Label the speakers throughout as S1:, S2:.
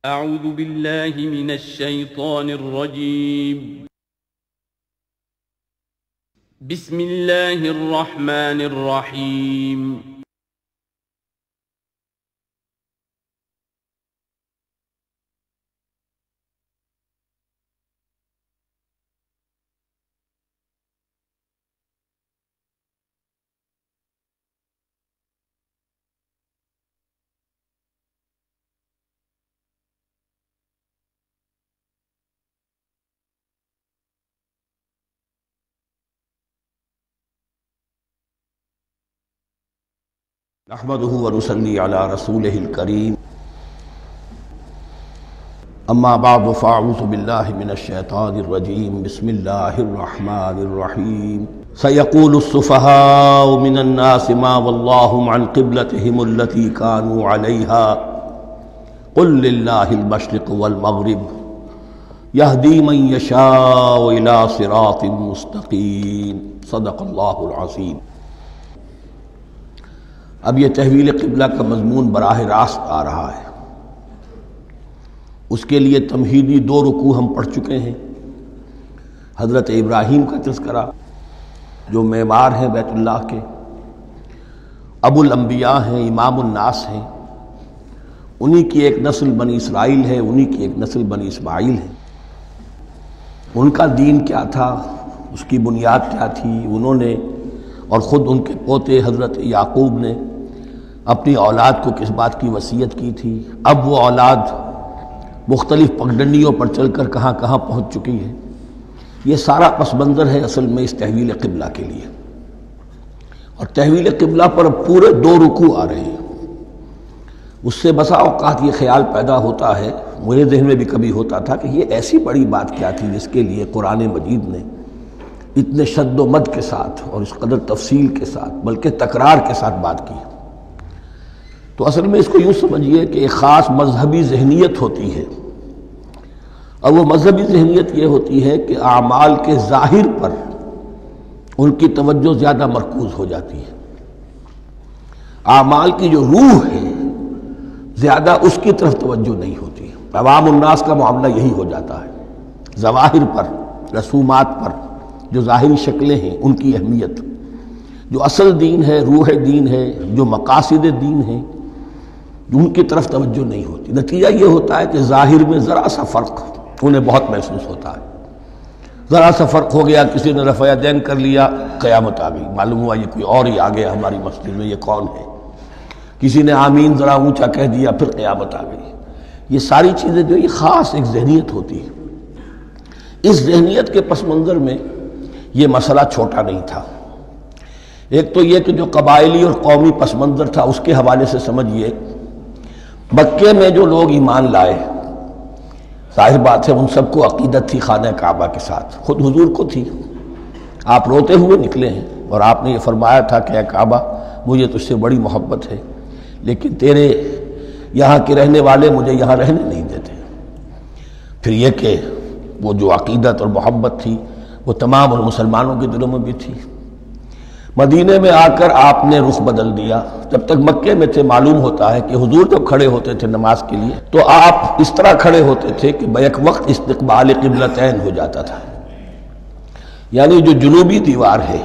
S1: اعوذ باللہ من الشیطان الرجیم بسم اللہ الرحمن الرحیم
S2: نحمده ونصلي على رسوله الكريم اما بعد فاعوذ بالله من الشيطان الرجيم بسم الله الرحمن الرحيم سيقول السفهاء من الناس ما ولاهم عن قبلتهم التي كانوا عليها قل لله المشرق والمغرب يهدي من يشاء الى صراط مستقيم صدق الله العظيم۔ اب یہ تحویل قبلہ کا مضمون براہ راست آ رہا ہے۔ اس کے لیے تمہیدی 2 رکوع ہم پڑھ چکے ہیں۔ حضرت ابراہیم کا تذکرہ جو معمار ہیں بیت اللہ کے، ابو الانبیاء ہیں، امام الناس ہیں، انہی کی ایک نسل بنی اسرائیل ہے، انہی کی ایک نسل بنی اسماعیل ہے۔ ان کا دین کیا تھا، اس کی بنیاد کیا تھی، انہوں نے اور خود ان کے پوتے حضرت یعقوب نے اپنی اولاد کو کس بات کی وصیت کی تھی، اب وہ اولاد مختلف پگڈنڈیوں پر چل کر کہاں کہاں پہنچ چکی ہے، یہ سارا پس منظر ہے اصل میں اس تحویل قبلہ کے لیے۔ اور تحویل قبلہ پر پورے 2 رکوع آ رہے ہیں۔ اس سے بسا اوقات یہ خیال پیدا ہوتا ہے، میرے ذہن میں بھی کبھی ہوتا تھا کہ یہ ایسی بڑی بات کیا تھی جس کے لیے قرآن مجید نے اتنے شد و مد کے ساتھ اور اس قدر تفصیل کے ساتھ بلکہ تکرار کے ساتھ بات کی۔ تو اصل میں اس کو یوں سمجھیے کہ ایک خاص مذہبی ذہنیت ہوتی ہے، اور وہ مذہبی ذہنیت یہ ہوتی ہے کہ اعمال کے ظاہر پر ان کی توجہ زیادہ مرکوز ہو جاتی ہے، اعمال کی جو روح ہے زیادہ اس کی طرف توجہ نہیں ہوتی ہے۔ عوام الناس کا معاملہ یہی ہو جاتا ہے، ظواہر پر، رسومات پر، جو ظاہری شکلیں ہیں ان کی اہمیت، جو اصل دین ہے، روح دین ہے، جو مقاصد دین ہیں، ان کی طرف توجہ نہیں ہوتی۔ نتیجہ یہ ہوتا ہے کہ ظاہر میں ذرا سا فرق انہیں بہت محسوس ہوتا ہے، ذرا سا فرق ہو گیا، کسی نے رفع یدین کر لیا، قیامت آ گئی، معلوم ہوا یہ کوئی اور ہی آ گیا ہماری مسجد میں، یہ کون ہے، کسی نے آمین ذرا اونچا کہہ دیا، پھر قیامت آ گئی۔ یہ ساری چیزیں جو یہ خاص ایک ذہنیت ہوتی ہے۔ اس ذہنیت کے پس منظر میں یہ مسئلہ چھوٹا نہیں تھا۔ ایک تو یہ کہ جو قبائلی اور قومی پس منظر تھا اس کے حوالے سے سمجھیے، مکے میں جو لوگ ایمان لائے، ظاہر بات ہے ان سب کو عقیدت تھی خانہ کعبہ کے ساتھ، خود حضور کو تھی۔ آپ روتے ہوئے نکلے ہیں اور آپ نے یہ فرمایا تھا کہ اے کعبہ مجھے تجھ سے بڑی محبت ہے، لیکن تیرے یہاں کے رہنے والے مجھے یہاں رہنے نہیں دیتے۔ پھر یہ کہ وہ جو عقیدت اور محبت تھی وہ تمام اور مسلمانوں کے دلوں میں بھی تھی۔ مدینے میں آ کر آپ نے رخ بدل دیا۔ جب تک مکے میں تھے معلوم ہوتا ہے کہ حضور جب کھڑے ہوتے تھے نماز کے لیے تو آپ اس طرح کھڑے ہوتے تھے کہ بیک وقت استقبال قبلتین ہو جاتا تھا، یعنی جو جنوبی دیوار ہے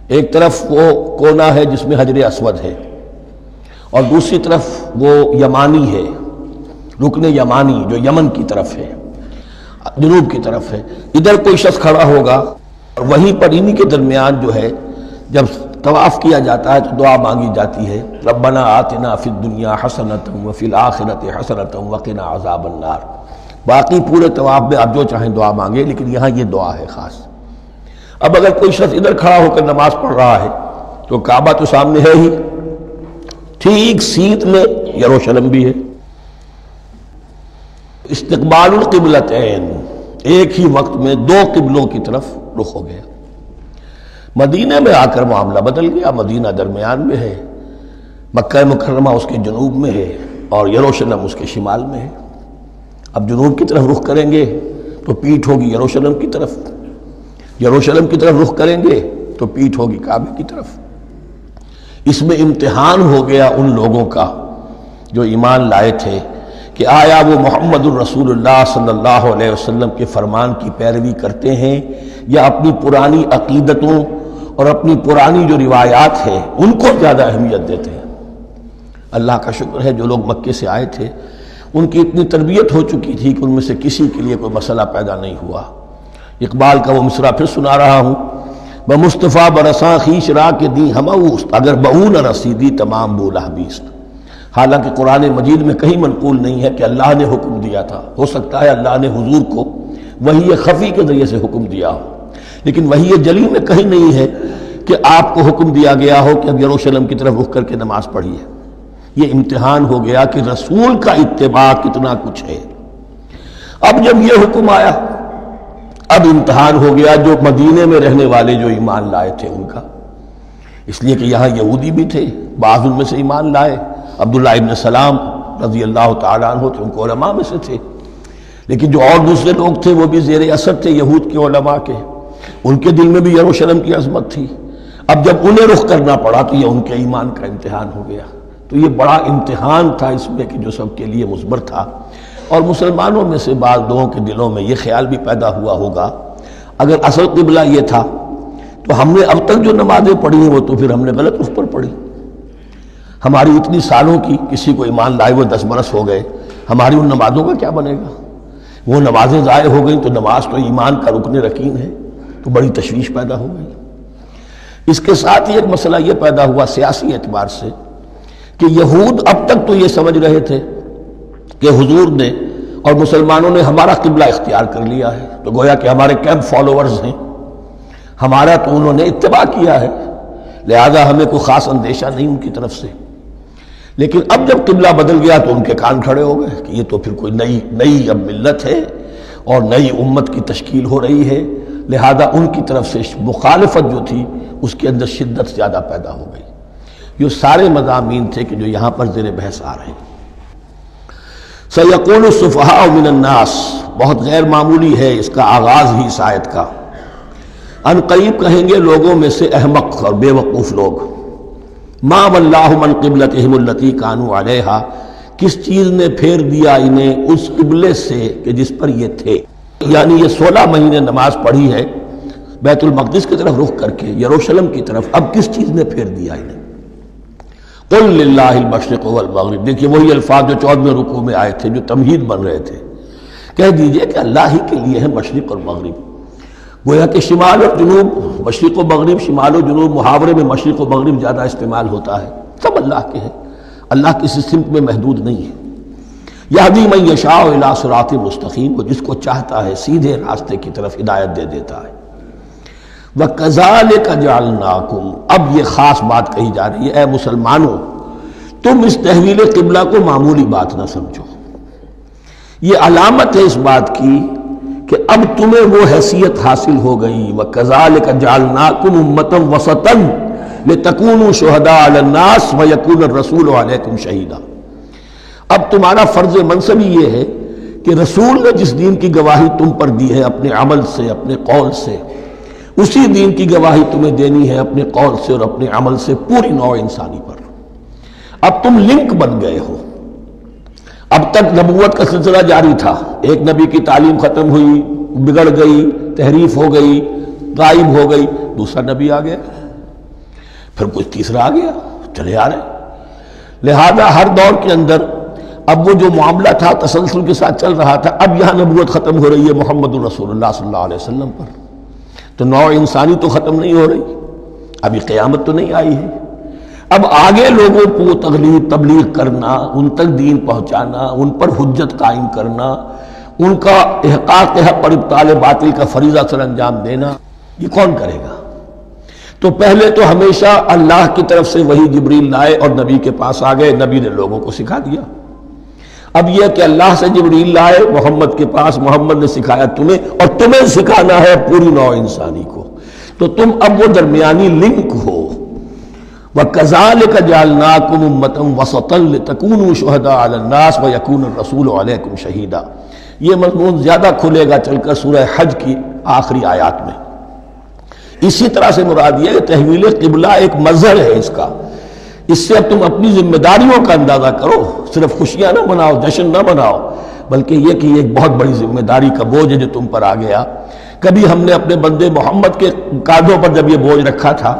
S2: ایک طرف وہ کونا ہے جس میں حجر اسود ہے، اور دوسری طرف وہ یمانی ہے، رکن یمانی جو یمن کی طرف ہے، جنوب کی طرف ہے۔ ادھر کوئی شخص کھڑا ہوگا اور وہیں پر انہی کے درمیان جو ہے جب طواف کیا جاتا ہے تو دعا مانگی جاتی ہے، ربنا آتنا فی الدنیا حسنۃ وفی الآخرۃ حسنۃ وقنا عذاب النار۔ باقی پورے طواف میں آپ جو چاہیں دعا مانگے، لیکن یہاں یہ دعا ہے خاص۔ اب اگر کوئی شخص ادھر کھڑا ہو کر نماز پڑھ رہا ہے تو کعبہ تو سامنے ہے ہی، ٹھیک سیت میں یروشلم بھی ہے۔ استقبال القبلتین، ایک ہی وقت میں 2 قبلوں کی طرف رخ ہو گیا۔ مدینہ میں آ کر معاملہ بدل گیا، مدینہ درمیان میں ہے، مکہ مکرمہ اس کے جنوب میں ہے اور یروشلم اس کے شمال میں ہے۔ اب جنوب کی طرف رخ کریں گے تو پیٹھ ہوگی یروشلم کی طرف، یروشلم کی طرف رخ کریں گے تو پیٹھ ہوگی کعبے کی طرف۔ اس میں امتحان ہو گیا ان لوگوں کا جو ایمان لائے تھے کہ آیا وہ محمد الرسول اللہ صلی اللہ علیہ وسلم کے فرمان کی پیروی کرتے ہیں یا اپنی پرانی عقیدتوں اور اپنی پرانی جو روایات ہیں ان کو زیادہ اہمیت دیتے ہیں؟ اللہ کا شکر ہے جو لوگ مکے سے آئے تھے ان کی اتنی تربیت ہو چکی تھی کہ ان میں سے کسی کے لیے کوئی مسئلہ پیدا نہیں ہوا۔ اقبال کا وہ مصرع پھر سنا رہا ہوں، بمصطفیٰ برساں خیش را کے دی ہموست، اگر بہو نہ رسیدی تمام بولہ بیست۔ حالانکہ قرآن مجید میں کہیں منقول نہیں ہے کہ اللہ نے حکم دیا تھا، ہو سکتا ہے اللہ نے حضور کو وحی خفی کے ذریعے سے حکم دیا ہو، لیکن وحی جلی میں کہیں نہیں ہے کہ آپ کو حکم دیا گیا ہو کہ اب یروشلم کی طرف رخ کر کے نماز پڑھیے۔ یہ امتحان ہو گیا کہ رسول کا اتباع کتنا کچھ ہے۔ اب جب یہ حکم آیا، اب امتحان ہو گیا جو مدینے میں رہنے والے جو ایمان لائے تھے ان کا، اس لیے کہ یہاں یہودی بھی تھے، بعض ان میں سے ایمان لائے، عبداللہ ابن سلام رضی اللہ تعالیٰ عنہ تھے، ان کو علماء میں سے تھے، لیکن جو اور دوسرے لوگ تھے وہ بھی زیر اثر تھے یہود کے علماء کے، ان کے دل میں بھی یروشلم کی عظمت تھی۔ اب جب انہیں رخ کرنا پڑا تو یہ ان کے ایمان کا امتحان ہو گیا۔ تو یہ بڑا امتحان تھا اس میں کہ جو سب کے لیے مثبر تھا، اور مسلمانوں میں سے بعض لوگوں کے دلوں میں یہ خیال بھی پیدا ہوا ہوگا اگر اصل قبلہ یہ تھا تو ہم نے اب تک جو نمازیں پڑھی ہیں وہ تو پھر ہم نے غلط اس پر پڑھی، ہماری اتنی سالوں کی کسی کو ایمان لائے وہ 10 برس ہو گئے، ہماری ان نمازوں کا کیا بنے گا؟ وہ نمازیں ضائع ہو گئیں تو نماز تو ایمان کا رکن رکین ہے، تو بڑی تشویش پیدا ہو گئی۔ اس کے ساتھ ہی ایک مسئلہ یہ پیدا ہوا سیاسی اعتبار سے کہ یہود اب تک تو یہ سمجھ رہے تھے کہ حضور نے اور مسلمانوں نے ہمارا قبلہ اختیار کر لیا ہے، تو گویا کہ ہمارے کیمپ فالوورز ہیں، ہمارا تو انہوں نے اتباع کیا ہے، لہذا ہمیں کوئی خاص اندیشہ نہیں ان کی طرف سے۔ لیکن اب جب قبلہ بدل گیا تو ان کے کان کھڑے ہو گئے کہ یہ تو پھر کوئی نئی اب ملت ہے اور نئی امت کی تشکیل ہو رہی ہے، لہذا ان کی طرف سے مخالفت جو تھی اس کے اندر شدت زیادہ پیدا ہو گئی۔ یہ سارے مضامین تھے کہ جو یہاں پر زیر بحث آ رہے ہیں۔ سَيَقُولُ السُّفَهَاءُ مِنَ النَّاسِ، بہت غیر معمولی ہے اس کا آغاز ہی اس آیت کا۔ ان قریب کہیں گے لوگوں میں سے احمق اور بے وقوف لوگ، مَا وَلَّاهُمْ عَنْ قِبْلَتِهِمُ الَّتِي كَانُوا عَلَيْهَا، کس چیز نے پھیر دیا انہیں اس قبلے سے کہ جس پر یہ تھے، یعنی یہ 16 مہینے نماز پڑھی ہے بیت المقدس کی طرف رخ کر کے یروشلم کی طرف، اب کس چیز نے پھیر دیا انہیں؟ قُلْ لِلَّهِ الْمَشْرِقُ وَالْمَغْرِبُ، دیکھیے وہی الفاظ جو 14ویں رکوع میں آئے تھے جو تمہید بن رہے تھے، کہہ دیجئے کہ اللہ ہی کے لیے ہے مشرق اور مغرب۔ گویا کہ شمال اور جنوب، مشرق و مغرب، شمال و جنوب، محاورے میں مشرق و مغرب زیادہ استعمال ہوتا ہے، سب اللہ کے ہیں، اللہ کسی سمت میں محدود نہیں ہے۔ یہدی من یشاء الی صراط مستقیم، وہ جس کو چاہتا ہے سیدھے راستے کی طرف ہدایت دے دیتا ہے۔ وَكَذَلِكَ جَعَلْنَاكُمْ، اب یہ خاص بات کہی جا رہی ہے، اے مسلمانوں تم اس تحویل قبلہ کو معمولی بات نہ سمجھو، یہ علامت ہے اس بات کی کہ اب تمہیں وہ حیثیت حاصل ہو گئی۔ وَكَذَلِكَ جَعَلْنَاكُمْ أُمَّةً وَسَطًا لِتَكُونُوا شُهَدَاءَ عَلَى النَّاسِ وَيَكُونَ الرَّسُولُ عَلَيْكُمْ شَهِيدًا، اب تمہارا فرض منصب یہ ہے کہ رسول نے جس دین کی گواہی تم پر دی ہے اپنے عمل سے، اپنے قول سے، اسی دین کی گواہی تمہیں دینی ہے اپنے قول سے اور اپنے عمل سے پوری نوع انسانی پر۔ اب تم لنک بن گئے ہو، اب تک نبوت کا سلسلہ جاری تھا، ایک نبی کی تعلیم ختم ہوئی، بگڑ گئی، تحریف ہو گئی، غائب ہو گئی، دوسرا نبی آ گیا، پھر کوئی تیسرا آ گیا، چلے آ رہے، لہذا ہر دور کے اندر اب وہ جو معاملہ تھا تسلسل کے ساتھ چل رہا تھا، اب یہاں نبوت ختم ہو رہی ہے محمد الرسول اللہ صلی اللہ علیہ وسلم پر، تو نوع انسانی تو ختم نہیں ہو رہی، ابھی قیامت تو نہیں آئی ہے، اب آگے لوگوں کو تبلیغ کرنا، ان تک دین پہنچانا، ان پر حجت قائم کرنا، ان کا احقاق حق پر ابطال باطل کا فریضہ سر انجام دینا، یہ کون کرے گا؟ تو پہلے تو ہمیشہ اللہ کی طرف سے وہی جبریل لائے اور نبی کے پاس آ گئے، نبی نے لوگوں کو سکھا دیا۔ اب یہ کہ اللہ سے جبریل لائے محمد کے پاس، محمد نے سکھایا تمہیں، اور تمہیں سکھانا ہے پوری نوع انسانی کو، تو تم اب وہ درمیانی لنک ہو۔ وَكَذَلِكَ جَعَلْنَاكُمْ أُمَّةً وَسَطًا لِتَكُونُوا شُهَدَاءَ عَلَى النَّاسِ وَيَكُونَ الرَّسُولُ عَلَيْكُمْ شَهِيدًا، یہ مضمون زیادہ کھلے گا چل کر سورہ حج کی آخری آیات میں۔ اسی طرح سے مراد یہ کہ تحویل قبلہ ایک مظہر ہے اس کا اس سے اب تم اپنی ذمہ داریوں کا اندازہ کرو، صرف خوشیاں نہ مناؤ، جشن نہ مناؤ، بلکہ یہ کہ یہ ایک بہت بڑی ذمہ داری کا بوجھ ہے جو تم پر آ گیا۔ کبھی ہم نے اپنے بندے محمد کے کاندھوں پر جب یہ بوجھ رکھا تھا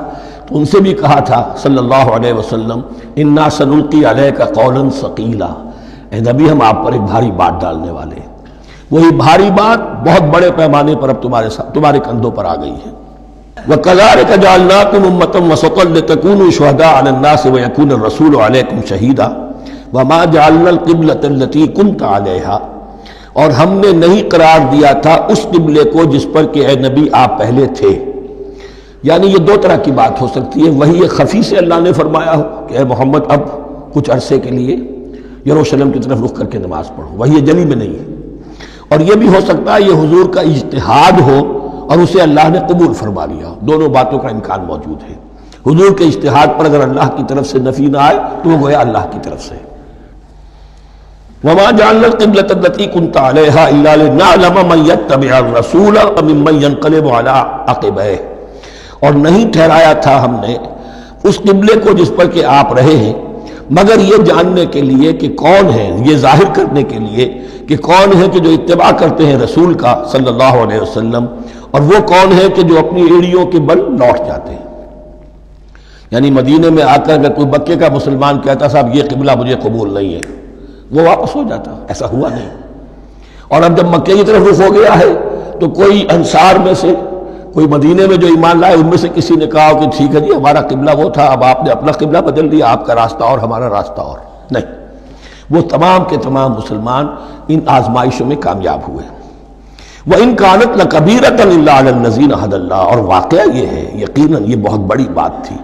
S2: تو ان سے بھی کہا تھا صلی اللہ علیہ وسلم انا سنلقی علیک قولا ثقیلا، اے نبی ہم آپ پر ایک بھاری بات ڈالنے والے ہیں۔ وہی بھاری بات بہت بڑے پیمانے پر اب تمہارے کندھوں پر آ گئی ہے۔ وَكَذَلِكَ جَعَلْنَاكُمْ أُمَّةً وَسَطًا لِتَكُونُوا شُهَدَاءَ عَلَى النَّاسِ وَيَكُونَ الرَّسُولُ عَلَيْكُمْ شَهِيدًا وَمَا جَعَلْنَا الْقِبْلَةَ الَّتِي كُنْتَ عَلَيْهَا، اور ہم نے نہیں قرار دیا تھا اس قبلے کو جس پر کہ اے نبی آپ پہلے تھے۔ یعنی یہ دو طرح کی بات ہو سکتی ہے، وہی خفی سے اللہ نے فرمایا ہو کہ اے محمد اب کچھ عرصے کے لیے یروشلم کی طرف رخ کر کے نماز پڑھو، وہی جلی میں نہیں ہے، اور یہ بھی ہو سکتا ہے یہ حضور کا اجتہاد ہو اور اسے اللہ نے قبول فرما لیا ہو۔ دونوں باتوں کا امکان موجود ہے۔ حضور کے اجتہاد پر اگر اللہ کی طرف سے نفی نہ آئے تو وہ گویا اللہ کی طرف سے۔ وَمَا جَعَلْنَا الْقِبْلَةَ الَّتِي كُنْتَ عَلَيْهَا إِلَّا لِنَعْلَمَ مَن يَتَّبِعُ الرَّسُولَ وَمِمَّن يَنقَلِبُ عَلَىٰ عَقِبَيْهِ، اور نہیں ٹھہرایا تھا ہم نے اس قبلے کو جس پر کہ آپ رہے ہیں مگر یہ جاننے کے لیے کہ کون ہے، یہ ظاہر کرنے کے لیے کہ کون ہے کہ جو اتباع کرتے ہیں رسول کا صلی اللہ علیہ وسلم، اور وہ کون ہے کہ جو اپنی ایڑیوں کے بل لوٹ جاتے ہیں۔ یعنی مدینے میں آ کر اگر کوئی مکے کا مسلمان کہتا صاحب یہ قبلہ مجھے قبول نہیں ہے، وہ واپس ہو جاتا، ایسا ہوا نہیں۔ اور اب جب مکے کی طرف رخ ہو گیا ہے تو کوئی انصار میں سے، کوئی مدینے میں جو ایمان لائے ان میں سے کسی نے کہا کہ ٹھیک ہے جی ہمارا قبلہ وہ تھا، اب آپ نے اپنا قبلہ بدل دیا، آپ کا راستہ اور ہمارا راستہ اور، نہیں، وہ تمام کے تمام مسلمان ان آزمائشوں میں کامیاب ہوئے۔ وَإِن كَانَتْ لَكَبِيرَةً إِلَّا عَلَى الَّذِينَ هَدَى اللَّهُ، اور واقعہ یہ ہے یقیناً یہ بہت بڑی بات تھی،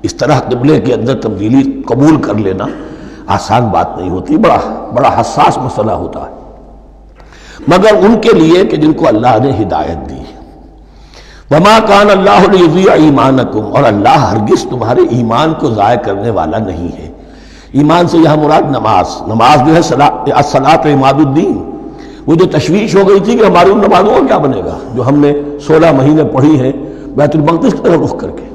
S2: اس طرح قبلے کے اندر تبدیلی قبول کر لینا آسان بات نہیں ہوتی، بڑا حساس مسئلہ ہوتا ہے، مگر ان کے لیے کہ جن کو اللہ نے ہدایت دی۔ وَمَا كَانَ اللَّهُ لِيُضِيعَ إِيمَانَكُمْ، اور اللہ ہرگز تمہارے ایمان کو ضائع کرنے والا نہیں ہے۔ ایمان سے یہاں مراد نماز جو ہے الصلاۃ عماد الدین، وہ جو تشویش ہو گئی تھی کہ ہماری ان نمازوں کا کیا بنے گا جو ہم نے 16 مہینے پڑھی ہیں بیت المقدس کی طرف رخ کر کے۔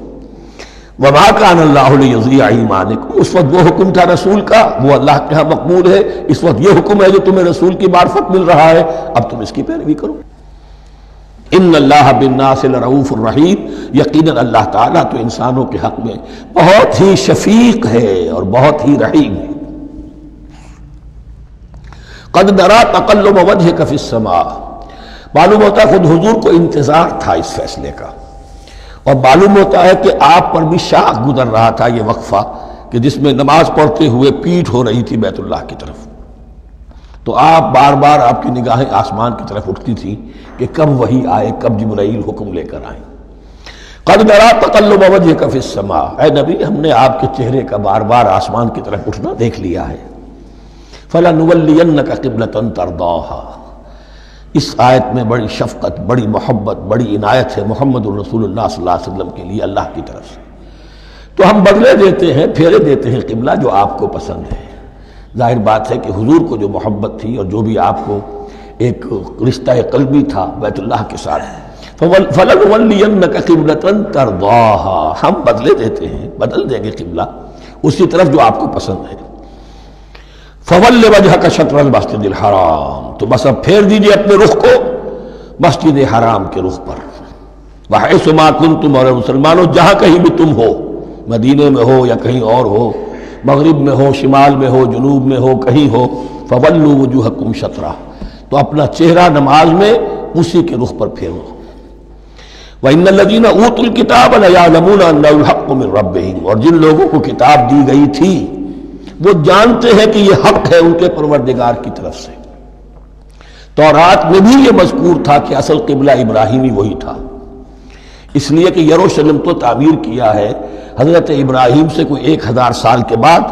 S2: وَمَا كَانَ اللَّهُ لِيُضِيعَ إِيمَانَكُمْ، اس وقت وہ حکم تھا رسول کا، وہ اللہ کے ہاں مقبول ہے، اس وقت یہ حکم ہے جو تمہیں رسول کی معرفت مل رہا ہے، اب تم اس کی پیروی کرو۔ ان اللہ بالناس لرؤوف الرحیم، یقیناً اللہ تعالیٰ تو انسانوں کے حق میں بہت ہی شفیق ہے اور بہت ہی رحیم ہے۔ قد نرى تقلب وجهك في السماء، معلوم ہوتا ہے خود حضور کو انتظار تھا اس فیصلے کا، اور معلوم ہوتا ہے کہ آپ پر بھی شاخ گزر رہا تھا یہ وقفہ کہ جس میں نماز پڑھتے ہوئے پیٹھ ہو رہی تھی بیت اللہ کی طرف، تو آپ بار بار آپ کی نگاہیں آسمان کی طرف اٹھتی تھی کہ کب وحی آئے، کب جبرائیل حکم لے کر آئیں۔ قد نرى تقلب وجهك في السماء، اے نبی ہم نے آپ کے چہرے کا بار بار آسمان کی طرف اٹھنا دیکھ لیا ہے۔ فَلَنُوَلِّيَنَّكَ قِبْلَةً تَرْضَاهَا، اس آیت میں بڑی شفقت، بڑی محبت، بڑی عنایت ہے محمد الرسول اللہ صلی اللہ علیہ وسلم کے لیے اللہ کی طرف سے، تو ہم بدلے دیتے ہیں، پھیرے دیتے ہیں قبلہ جو آپ کو پسند ہے۔ ظاہر بات ہے کہ حضور کو جو محبت تھی اور جو بھی آپ کو ایک رشتہ قلبی تھا بیت اللہ کے ساتھ، فَلَنُوَلِّيَنَّكَ قِبْلَةً تَرْضَاهَا، ہم بدلے دیتے ہیں، بدل دیں گے قبلہ اسی طرف جو آپ کو پسند ہے۔ فَوَلِّ وَجْهَكَ شَطْرَ الْمَسْجِدِ الْحَرَامِ، تو بس اب پھیر دیجئے اپنے رخ کو مسجد حرام کے رخ پر۔ وَحَيْثُ مَا كُنْتُمْ، اور مسلمانوں جہاں کہیں بھی تم ہو، مدینے میں ہو یا کہیں اور ہو، مغرب میں ہو، شمال میں ہو، جنوب میں ہو، کہیں ہو، فَوَلُّوا وُجُوهَكُمْ شَطْرَهُ، تو اپنا چہرہ نماز میں اسی کے رخ پر پھیرو۔ وَإِنَّ الَّذِينَ أُوتُوا الْكِتَابَ لَيَعْلَمُونَ أَنَّهُ الْحَقُّ مِنْ رَبِّهِمْ، اور جن لوگوں کو کتاب دی گئی تھی وہ جانتے ہیں کہ یہ حق ہے ان کے پروردگار کی طرف سے۔ تورات میں بھی یہ مذکور تھا کہ اصل قبلہ ابراہیمی وہی تھا، اس لیے کہ یروشلم تو تعمیر کیا ہے حضرت ابراہیم سے کوئی 1000 سال کے بعد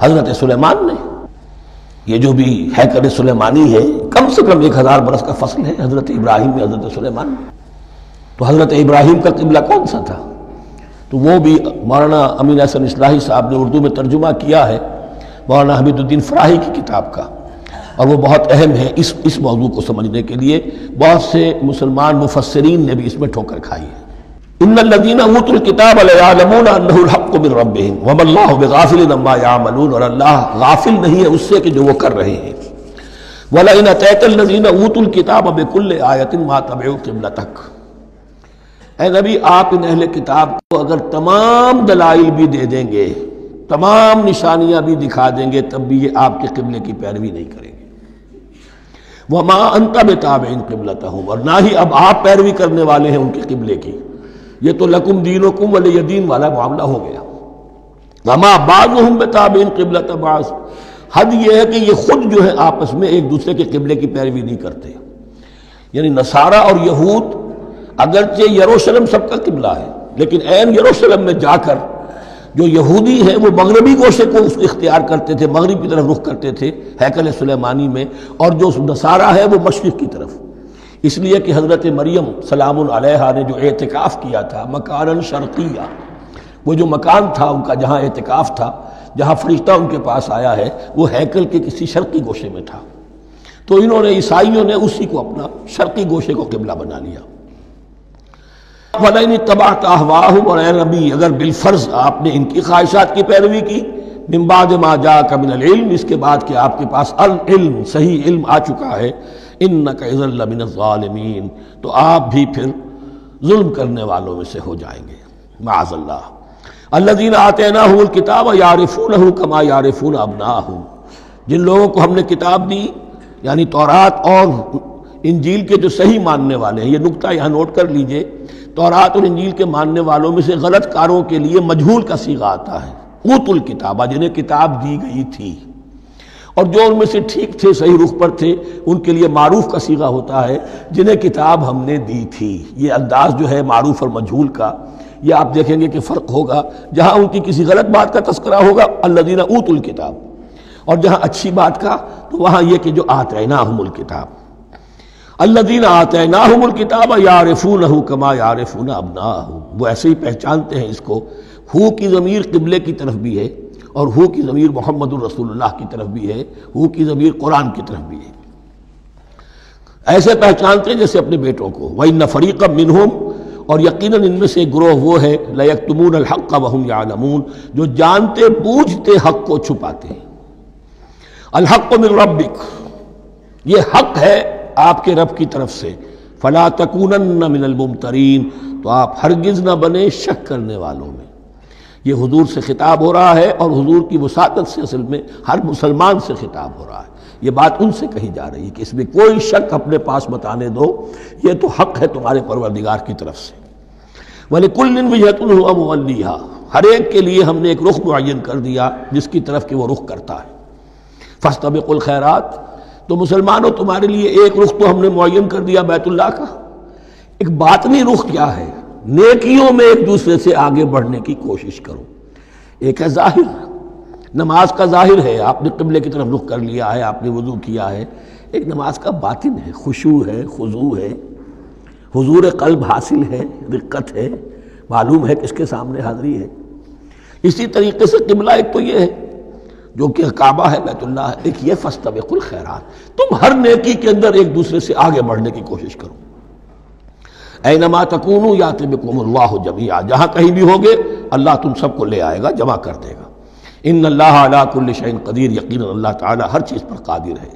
S2: حضرت سلیمان نے۔ یہ جو بھی ہیکل سلیمانی ہے کم سے کم 1000 برس کا فصل ہے حضرت ابراہیم میں حضرت سلیمان میں۔ تو حضرت ابراہیم کا قبلہ کون سا تھا؟ تو وہ بھی مولانا امین احسن اصلاحی صاحب نے اردو میں ترجمہ کیا ہے مولانا حمید الدین فراہی کی کتاب کا، اور وہ بہت اہم ہے اس موضوع کو سمجھنے کے لیے۔ بہت سے مسلمان مفسرین نے بھی اس میں ٹھوکر کھائی ہے۔ ان الذین اوتوا الکتاب لیعلمون انہ الحق من ربہم وما اللہ بغافل عما یعملون، اور اللہ غافل نہیں ہے اس سے کہ جو وہ کر رہے ہیں۔ وَلَئِنْ أَتَيْتَ الَّذِينَ أُوتُوا الْكِتَابَ بِكُلِّ آیَةٍ مَا تَبِعُوا قِبْلَتَكَ، اے نبی آپ ان اہل کتاب کو اگر تمام دلائل بھی دے دیں گے، تمام نشانیاں بھی دکھا دیں گے، تب بھی یہ آپ کے قبلے کی پیروی نہیں کریں گے۔ وَمَا أَنْتَ بِتَابِعٍ قِبْلَتَهُمْ، اور نہ ہی اب آپ پیروی کرنے والے ہیں ان کے قبلے کی، یہ تو لکم دینکم ولی دین والا معاملہ ہو گیا۔ وَمَا بَعْضُهُمْ بِتَابِعٍ قِبْلَةَ بَعْضٍ، حد یہ ہے کہ یہ خود جو ہے آپس میں ایک دوسرے کے قبلے کی پیروی نہیں کرتے، یعنی نصارہ اور یہود اگرچہ یروشلم سب کا قبلہ ہے، لیکن عین یروشلم میں جا کر جو یہودی ہیں وہ مغربی گوشے کو اس اختیار کرتے تھے، مغرب کی طرف رخ کرتے تھے ہیکل سلیمانی میں، اور جو نصارہ ہے وہ مشرق کی طرف، اس لیے کہ حضرت مریم سلام علیہا نے جو اعتکاف کیا تھا مکاناً شرقیہ، وہ جو مکان تھا ان کا جہاں اعتکاف تھا، جہاں فرشتہ ان کے پاس آیا ہے، وہ ہیکل کے کسی شرقی گوشے میں تھا، تو انہوں نے عیسائیوں نے اسی کو اپنا شرقی گوشے کو قبلہ بنا لیا۔ وَلَئِنِ اتَّبَعْتَ أَهْوَاءَهُمْ، اور اے نبی اگر بالفرض آپ نے ان کی خواہشات کی پیروی کی، من بعد ما جاءك من العلم، اس کے بعد کہ آپ کے پاس العلم صحیح علم آ چکا ہے، إِنَّكَ إِذًا لَمِنَ الظَّالِمِينَ، تو آپ بھی پھر ظلم کرنے والوں میں سے ہو جائیں گے، معاذ اللہ۔ الذین آتیناہم الکتاب یعرفونہ کما یعرفون ابناءہم، جن لوگوں کو ہم نے کتاب دی یعنی تورات اور انجیل کے جو صحیح ماننے والے ہیں، یہ نکتہ یہاں نوٹ کر لیجئے، تورات اور انجیل کے ماننے والوں میں سے غلط کاروں کے لیے مجہول کا صیغہ آتا ہے، اوتوا الکتاب، جنہیں کتاب دی گئی تھی، اور جو ان میں سے ٹھیک تھے صحیح رخ پر تھے ان کے لیے معروف کا صیغہ ہوتا ہے جنہیں کتاب ہم نے دی تھی۔ یہ انداز جو ہے معروف اور مجہول کا، یہ آپ دیکھیں گے کہ فرق ہوگا، جہاں ان کی کسی غلط بات کا تذکرہ ہوگا الذین اوتوا الکتاب، اور جہاں اچھی بات کا تو وہاں یہ کہ جو آتیناہم الکتاب، الذین آتیناہم الکتاب یعرفونہ کما یعرفون ابناءہم، وہ ایسے ہی پہچانتے ہیں اس کو۔ ہو کی ضمیر قبلے کی طرف بھی ہے، اور ہو کی ضمیر محمد الرسول اللہ کی طرف بھی ہے، ہو کی ضمیر قرآن کی طرف بھی ہے، ایسے پہچانتے ہیں جیسے اپنے بیٹوں کو۔ وَإِنَّ فَرِيقًا مِّنْهُمْ، اور یقیناً ان میں سے ایک گروہ وہ ہے لَيَكْتُمُونَ الْحَقَّ وَهُمْ يَعْلَمُونَ، جو جانتے بوجھتے حق کو چھپاتے ہیں۔ الحق من ربک، یہ حق ہے آپ کے رب کی طرف سے، فلا تکونن من الممترین، تو آپ ہرگز نہ بنے شک کرنے والوں میں۔ یہ حضور سے خطاب ہو رہا ہے، اور حضور کی وساطت سے اصل میں ہر مسلمان سے خطاب ہو رہا ہے، یہ بات ان سے کہی جا رہی ہے کہ اس میں کوئی شک اپنے پاس مت آنے دو، یہ تو حق ہے تمہارے پروردگار کی طرف سے۔ وَلِكُلٍّ وِجْهَةٌ هُوَ مُوَلِّيهَا، ہر ایک کے لیے ہم نے ایک رخ معین کر دیا جس کی طرف کہ وہ رخ کرتا ہے۔ فَاسْتَبِقُوا الْخَيْرَاتِ، تو مسلمانوں تمہارے لیے ایک رخ تو ہم نے معین کر دیا بیت اللہ کا، ایک باطنی رخ کیا ہے؟ نیکیوں میں ایک دوسرے سے آگے بڑھنے کی کوشش کرو۔ ایک ہے ظاہر، نماز کا ظاہر ہے، آپ نے قبلے کی طرف رخ کر لیا ہے، آپ نے وضو کیا ہے، ایک نماز کا باطن ہے، خشوع ہے، خضوع ہے، حضور قلب حاصل ہے، رقت ہے، معلوم ہے کس کے سامنے حاضری ہے۔ اسی طریقے سے قبلہ ایک تو یہ ہے جو کہ کعبہ ہے، بیت اللہ ہے، ایک یہ فاستبقوا الخیرات، تم ہر نیکی کے اندر ایک دوسرے سے آگے بڑھنے کی کوشش کرو۔ اینما تکونوا یأتی بکم اللہ جمیعا، جہاں کہیں بھی ہوگے اللہ تم سب کو لے آئے گا، جمع کر دے گا۔ ان اللہ علی کل شیء قدیر، یقیناً اللہ تعالی ہر چیز پر قادر ہے۔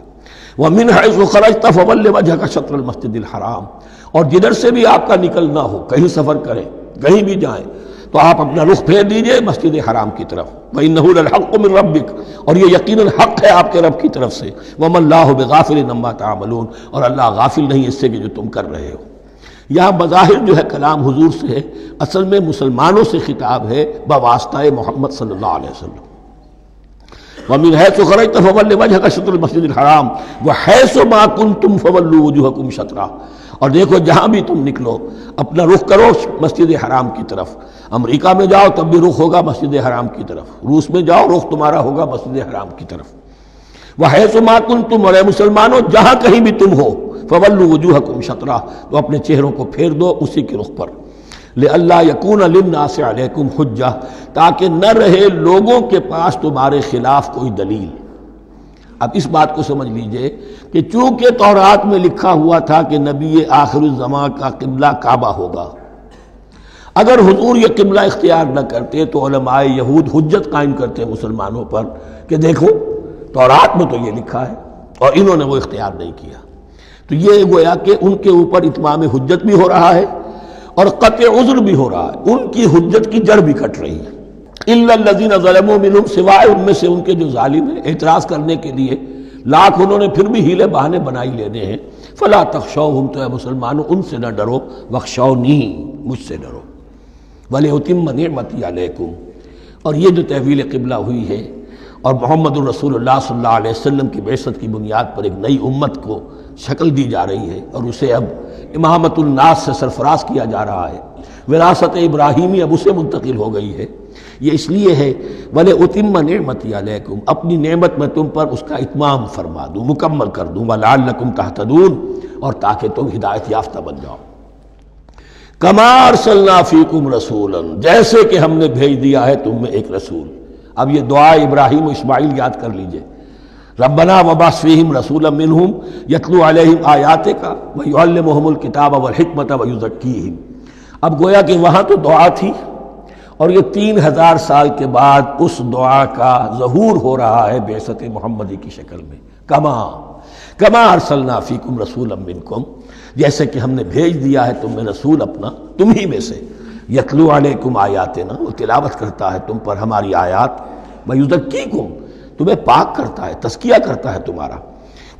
S2: ومن حیث خرجت فول وجهک شطر المسجد الحرام، اور جدھر سے بھی آپ کا نکلنا ہو، کہیں سفر کریں، کہیں بھی جائیں، تو آپ اپنا رخ پھیر دیجئے مسجد حرام کی طرف۔ وَإِنَّهُ لَلْحَقُّ مِن رَبِّكَ، اور یہ یقیناً حق ہے آپ کے رب کی طرف سے۔ وَمَا اللَّهُ بِغَافِلٍ عَمَّا تَعْمَلُونَ، اور اللہ غافل نہیں اس سے کہ جو تم کر رہے ہو۔ یہاں بظاہر جو ہے کلام حضور سے ہے، اصل میں مسلمانوں سے خطاب ہے بواسطہ محمد صلی اللہ علیہ وسلم۔ وَمِنْ حَيْثُ خَرَجْتَ فَوَلِّ وَجْهَكَ شَطْرَ الْمَسْجِدِ الْحَرَامِ وَحَيْثُ مَا كُنْتُمْ فَوَلُّوا وُجُوهَكُمْ شَطْرَهُ، اور دیکھو جہاں بھی تم نکلو اپنا رخ کرو مسجد حرام کی طرف۔ امریکہ میں جاؤ تب بھی رخ ہوگا مسجد حرام کی طرف، روس میں جاؤ رخ تمہارا ہوگا مسجد حرام کی طرف۔ وَحَيْثُ مَا كُنْتُمْ، اور اے مسلمانوں جہاں کہیں بھی تم ہو، فَوَلُّوا وُجُوهَكُمْ شَطْرَهُ، تو اپنے چہروں کو پھیر دو اسی کے رخ پر۔ لِأَلَّا يَكُونَ لِلنَّاسِ عَلَيْكُمْ حُجَّةٌ، تاکہ نہ رہے لوگوں کے پاس تمہارے خلاف کوئی دلیل۔ اب اس بات کو سمجھ لیجئے کہ چونکہ تورات میں لکھا ہوا تھا کہ نبی آخر الزمان کا قبلہ کعبہ ہوگا، اگر حضور یہ قبلہ اختیار نہ کرتے تو علماء یہود حجت قائم کرتے مسلمانوں پر کہ دیکھو تورات میں تو یہ لکھا ہے اور انہوں نے وہ اختیار نہیں کیا. تو یہ گویا کہ ان کے اوپر اتمام حجت بھی ہو رہا ہے اور قطع عذر بھی ہو رہا ہے، ان کی حجت کی جڑ بھی کٹ رہی ہے. الا الذین ظلموا منہم، سوائے ان میں سے ان کے جو ظالم ہیں، اعتراض کرنے کے لیے لاکھ انہوں نے پھر بھی ہیلے بہانے بنائی لینے ہیں. فلا تخشوہم، تو اے مسلمانوں ان سے نہ ڈرو، واخشونی، مجھ سے ڈرو. وَلِأُتِمَّ نِعْمَتِي عَلَيْكُمْ، اور یہ جو تحویل قبلہ ہوئی ہے اور محمد الرسول اللہ صلی اللہ علیہ وسلم کی بعثت کی بنیاد پر ایک نئی امت کو شکل دی جا رہی ہے اور اسے اب امامت الناس سے سرفراز کیا جا رہا ہے، وراثت ابراہیمی اب اسے منتقل ہو گئی ہے. یہ اس لیے ہے وَلِأُتِمَّ نِعْمَتِي عَلَيْكُمْ، اپنی نعمت میں تم پر اس کا اتمام فرما دوں، مکمل کر دوں. وَلَعَلَّكُمْ تَهْتَدُونَ، اور تاکہ تم ہدایت یافتہ بن جاؤ. کما ارسلنا فیکم رسولا، جیسے کہ ہم نے بھیج دیا ہے تم میں ایک رسول. اب یہ دعا ابراہیم و اسماعیل یاد کر لیجئے. ربنا وبعث فیہم رسولا منہم یتلو علیہم آیاتک ویعلمہم الکتاب والحکمت ویزکیہم. اب گویا کہ وہاں تو دعا تھی اور یہ 3000 سال کے بعد اس دعا کا ظہور ہو رہا ہے بعثت محمدی کی شکل میں. کما ارسلنا فیکم رسولا منکم، جیسے کہ ہم نے بھیج دیا ہے تم میں رسول اپنا تم ہی میں سے. یتلو علیکم آیاتنا، وہ تلاوت کرتا ہے تم پر ہماری آیات. ویزکیکم، تمہیں پاک کرتا ہے، تزکیہ کرتا ہے تمہارا.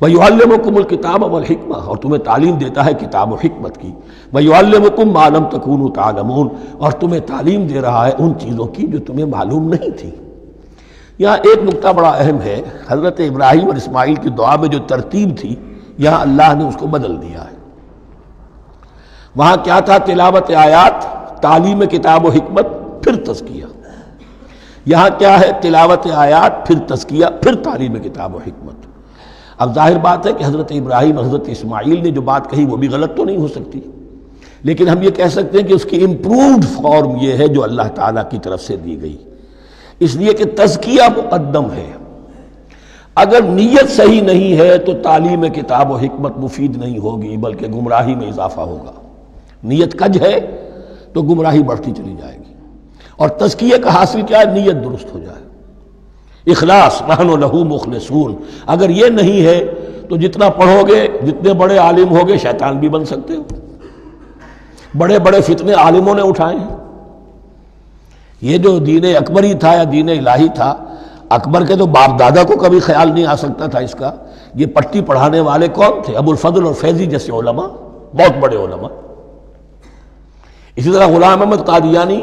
S2: ویعلمکم الکتاب والحکمہ، اور تمہیں تعلیم دیتا ہے کتاب و حکمت کی. ویعلمکم ما لم تکونوا تعلمون، اور تمہیں تعلیم دے رہا ہے ان چیزوں کی جو تمہیں معلوم نہیں تھی. یہاں ایک نقطہ بڑا اہم ہے، حضرت ابراہیم اور اسماعیل کی دعا میں جو ترتیب تھی یہاں اللہ نے اس کو بدل دیا ہے. وہاں کیا تھا؟ تلاوت آیات، تعلیم کتاب و حکمت، پھر تزکیہ. یہاں کیا ہے؟ تلاوت آیات، پھر تزکیہ، پھر تعلیم کتاب و حکمت. اب ظاہر بات ہے کہ حضرت ابراہیم حضرت اسماعیل نے جو بات کہی وہ بھی غلط تو نہیں ہو سکتی، لیکن ہم یہ کہہ سکتے ہیں کہ اس کی امپرووڈ فارم یہ ہے جو اللہ تعالیٰ کی طرف سے دی گئی، اس لیے کہ تزکیہ مقدم ہے. اگر نیت صحیح نہیں ہے تو تعلیم کتاب و حکمت مفید نہیں ہوگی بلکہ گمراہی میں اضافہ ہوگا. نیت کج ہے تو گمراہی بڑھتی چلی جائے گی. اور تزکیہ کا حاصل کیا ہے؟ نیت درست ہو جائے، اخلاص، نحن لہ مخلصون. اگر یہ نہیں ہے تو جتنا پڑھو گے، جتنے بڑے عالم ہوگے، شیطان بھی بن سکتے ہو. بڑے بڑے فتنے عالموں نے اٹھائے ہیں. یہ جو دین اکبری تھا یا دین الہی تھا، اکبر کے تو باپ دادا کو کبھی خیال نہیں آ سکتا تھا اس کا. یہ پٹی پڑھانے والے کون تھے؟ ابو الفضل اور فیضی جیسے علماء، بہت بڑے علماء. اسی طرح غلام احمد قادیانی،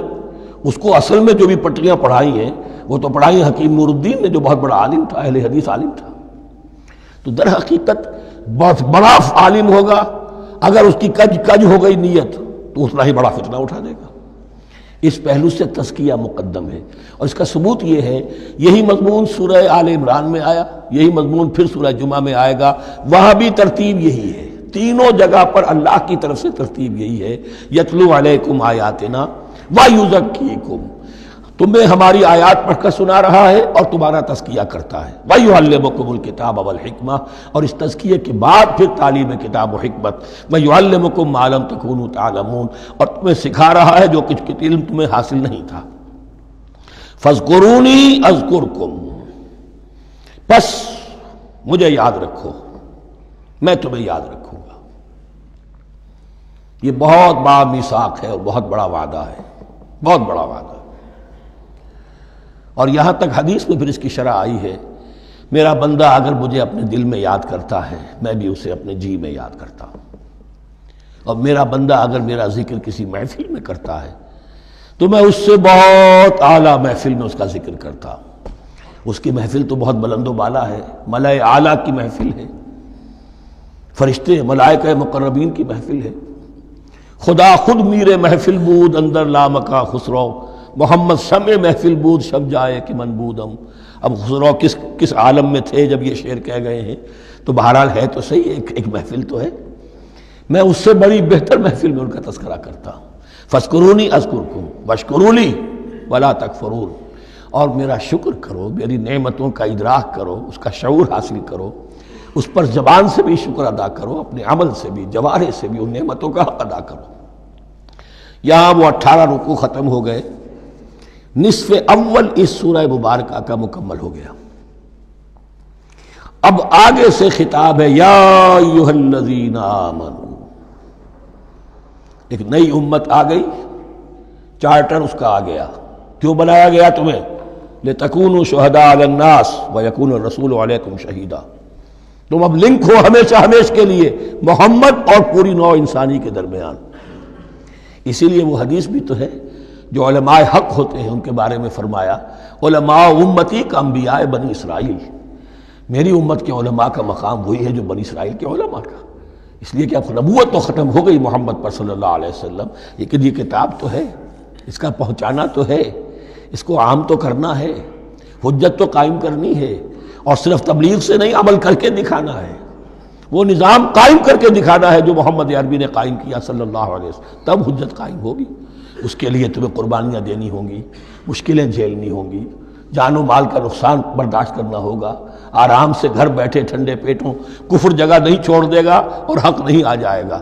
S2: اس کو اصل میں جو بھی پٹیاں پڑھائی ہیں وہ تو پڑھائی حکیم نور الدین نے جو بہت بڑا عالم تھا، اہل حدیث عالم تھا. تو در حقیقت بہت بڑا عالم ہوگا، اگر اس کی کج ہو گئی نیت تو اتنا ہی بڑا فتنہ اٹھا دے گا. اس پہلو سے تزکیہ مقدم ہے، اور اس کا ثبوت یہ ہے، یہی مضمون سورہ آل عمران میں آیا، یہی مضمون پھر سورہ جمعہ میں آئے گا. وہاں بھی ترتیب یہی ہے، تینوں جگہ پر اللہ کی طرف سے ترتیب یہی ہے. یتلو علیکم آیاتنا ویزکیکم، تمہیں ہماری آیات پڑھ کر سنا رہا ہے اور تمہارا تزکیہ کرتا ہے. ویعلمکم الکتاب والحکمہ، اور اس تزکیے کے بعد پھر تعلیم کتاب و حکمت. ویعلمکم ما لم تکونوا تعلمون، اور تمہیں سکھا رہا ہے جو کچھ علم تمہیں حاصل نہیں تھا. فاذکرونی اذکرکم، بس مجھے یاد رکھو، میں تمہیں یاد رکھوں گا. یہ بہت بڑا میثاق ہے اور بہت بڑا وعدہ ہے، بہت بڑا وعدہ. اور یہاں تک حدیث میں پھر اس کی شرح آئی ہے، میرا بندہ اگر مجھے اپنے دل میں یاد کرتا ہے میں بھی اسے اپنے جی میں یاد کرتا ہوں. اور میرا بندہ اگر میرا ذکر کسی محفل میں کرتا ہے تو میں اس سے بہت اعلیٰ محفل میں اس کا ذکر کرتا ہوں. اس کی محفل تو بہت بلند و بالا ہے، ملائے اعلیٰ کی محفل ہے، فرشتے ملائکہ مقربین کی محفل ہے. خدا خود میرے محفل بود اندر لامکا خسرو، محمد شمع محفل بود شب جائے کہ من بودم. اب خسرو کس عالم میں تھے جب یہ شعر کہہ گئے ہیں؟ تو بہرحال ہے تو صحیح، ایک محفل تو ہے. میں اس سے بڑی بہتر محفل میں ان کا تذکرہ کرتا ہوں. فاذکرونی اذکرکم واشکروا لی ولا تکفرون، اور میرا شکر کرو، میری نعمتوں کا ادراک کرو، اس کا شعور حاصل کرو، اس پر زبان سے بھی شکر ادا کرو، اپنے عمل سے بھی، جوارح سے بھی ان نعمتوں کا حق ادا کرو. یہاں وہ 18 رکوع ختم ہو گئے، نصف اول اس سورہ مبارکہ کا مکمل ہو گیا۔ اب آگے سے خطاب ہے یا ایھا الذین آمنوا، ایک نئی امت آ گئی، چارٹر اس کا آ گیا۔ کیوں بنایا گیا تمہیں؟ لتکونوا شہداء علی الناس ویکون الرسول علیکم شہیدا، تم اب لنک ہو ہمیشہ ہمیشہ کے لیے محمد اور پوری نوع انسانی کے درمیان۔ اسی لیے وہ حدیث بھی تو ہے جو علماء حق ہوتے ہیں ان کے بارے میں فرمایا علماء امتی کا انبیاء بنی اسرائیل، میری امت کے علماء کا مقام وہی ہے جو بنی اسرائیل کے علماء کا، اس لیے کہ اب نبوت تو ختم ہو گئی محمد پر صلی اللہ علیہ وسلم، لیکن یہ کتاب تو ہے، اس کا پہنچانا تو ہے، اس کو عام تو کرنا ہے، حجت تو قائم کرنی ہے، اور صرف تبلیغ سے نہیں عمل کر کے دکھانا ہے، وہ نظام قائم کر کے دکھانا ہے جو محمد عربی نے قائم کیا صلی اللہ علیہ وسلم، تب حجت قائم ہوگی۔ اس کے لیے تمہیں قربانیاں دینی ہوں گی، مشکلیں جھیلنی ہوں گی، جان و مال کا نقصان برداشت کرنا ہوگا، آرام سے گھر بیٹھے ٹھنڈے پیٹوں کفر جگہ نہیں چھوڑ دے گا اور حق نہیں آ جائے گا۔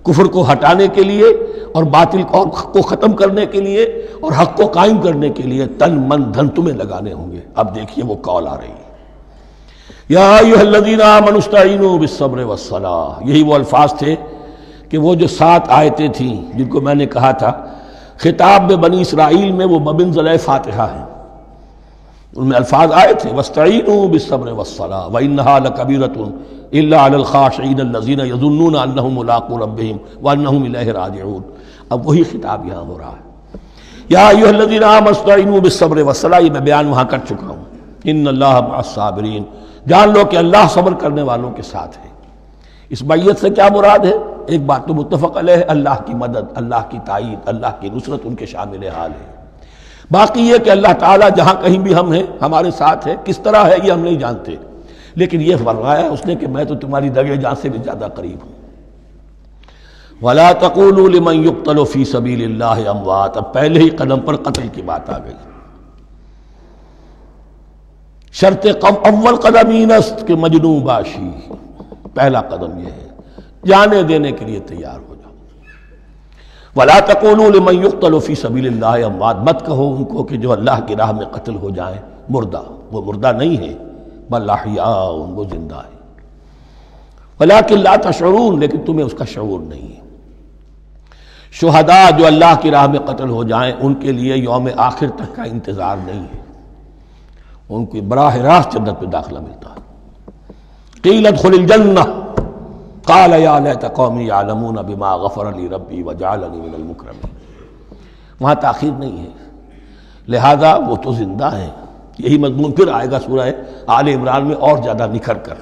S2: کفر کو ہٹانے کے لیے اور باطل کو ختم کرنے کے لیے اور حق کو قائم کرنے کے لیے تن من دھن تمہیں لگانے ہوں گے۔ اب دیکھیے وہ کال آ رہی ہے، یا ایھا الذین آمنوا استعینوا بالصبر والصلاۃ، یہی وہ الفاظ تھے کہ وہ جو 7 آیتیں تھیں جن کو میں نے کہا تھا خطاب میں بنی اسرائیل میں وہ بمنزلہ فاتحہ ہیں، ان میں الفاظ آئے تھے واستعینوا بالصبر والصلاۃ وانھا لکبیرۃ الا علی الخاشعین الذین یظنون انہم ملاقو ربہم وانہم الیہ راجعون۔ اب وہی خطاب یہاں ہو رہا ہے، یا ایھا الذین آمنوا استعینوا بالصبر والصلاۃ، یہ میں بیان وہاں کر چکا ہوں، ان اللہ مع الصابرین، جان لو کہ اللہ صبر کرنے والوں کے ساتھ ہے۔ اس بیعت سے کیا مراد ہے؟ ایک بات تو متفق علیہ ہے، اللہ کی مدد، اللہ کی تائید، اللہ کی نصرت ان کے شامل حال ہے۔ باقی یہ کہ اللہ تعالیٰ جہاں کہیں بھی ہم ہیں ہمارے ساتھ ہے، کس طرح ہے یہ ہم نہیں جانتے، لیکن یہ فرمایا اس نے کہ میں تو تمہاری دگے جان سے بھی زیادہ قریب ہوں۔ وَلَا تَقُولُوا لِمَنْ يُقْتَلُ فِي سَبِيلِ اللَّهِ أَمْوَاتٌ، اب پہلے ہی قدم پر قتل کی بات آ گئی۔ شرط اول قدم این است کہ مجنون باشی، پہلا قدم یہ ہے جانے دینے کے لیے تیار ہو جاؤ۔ وَلَا تَقُولُوا لِمَنْ يُقْتَلُ فِي سَبِيلِ اللَّهِ أَمْوَاتٌ، مت کہو ان کو کہ جو اللہ کی راہ میں قتل ہو جائیں مردہ، وہ مردہ نہیں ہے، بل احیاء، وہ زندہ ہے، وَلَٰكِن لَا تَشْعُرُونَ، لیکن تمہیں اس کا شعور نہیں ہے۔ شہداء جو اللہ کی راہ میں قتل ہو جائیں ان کے لیے یوم آخر تک کا انتظار نہیں ہے، ان کو براہ راست جنت میں داخلہ ملتا ہے۔ قیل ادخل الجنہ قال یا لیت قومی یعلمون بما غفر لی ربی وجعلنی من المکرمین، وہاں تاخیر نہیں ہے، لہذا وہ تو زندہ ہیں۔ یہی مضمون پھر آئے گا سورہ آل عمران میں اور زیادہ نکھر کر،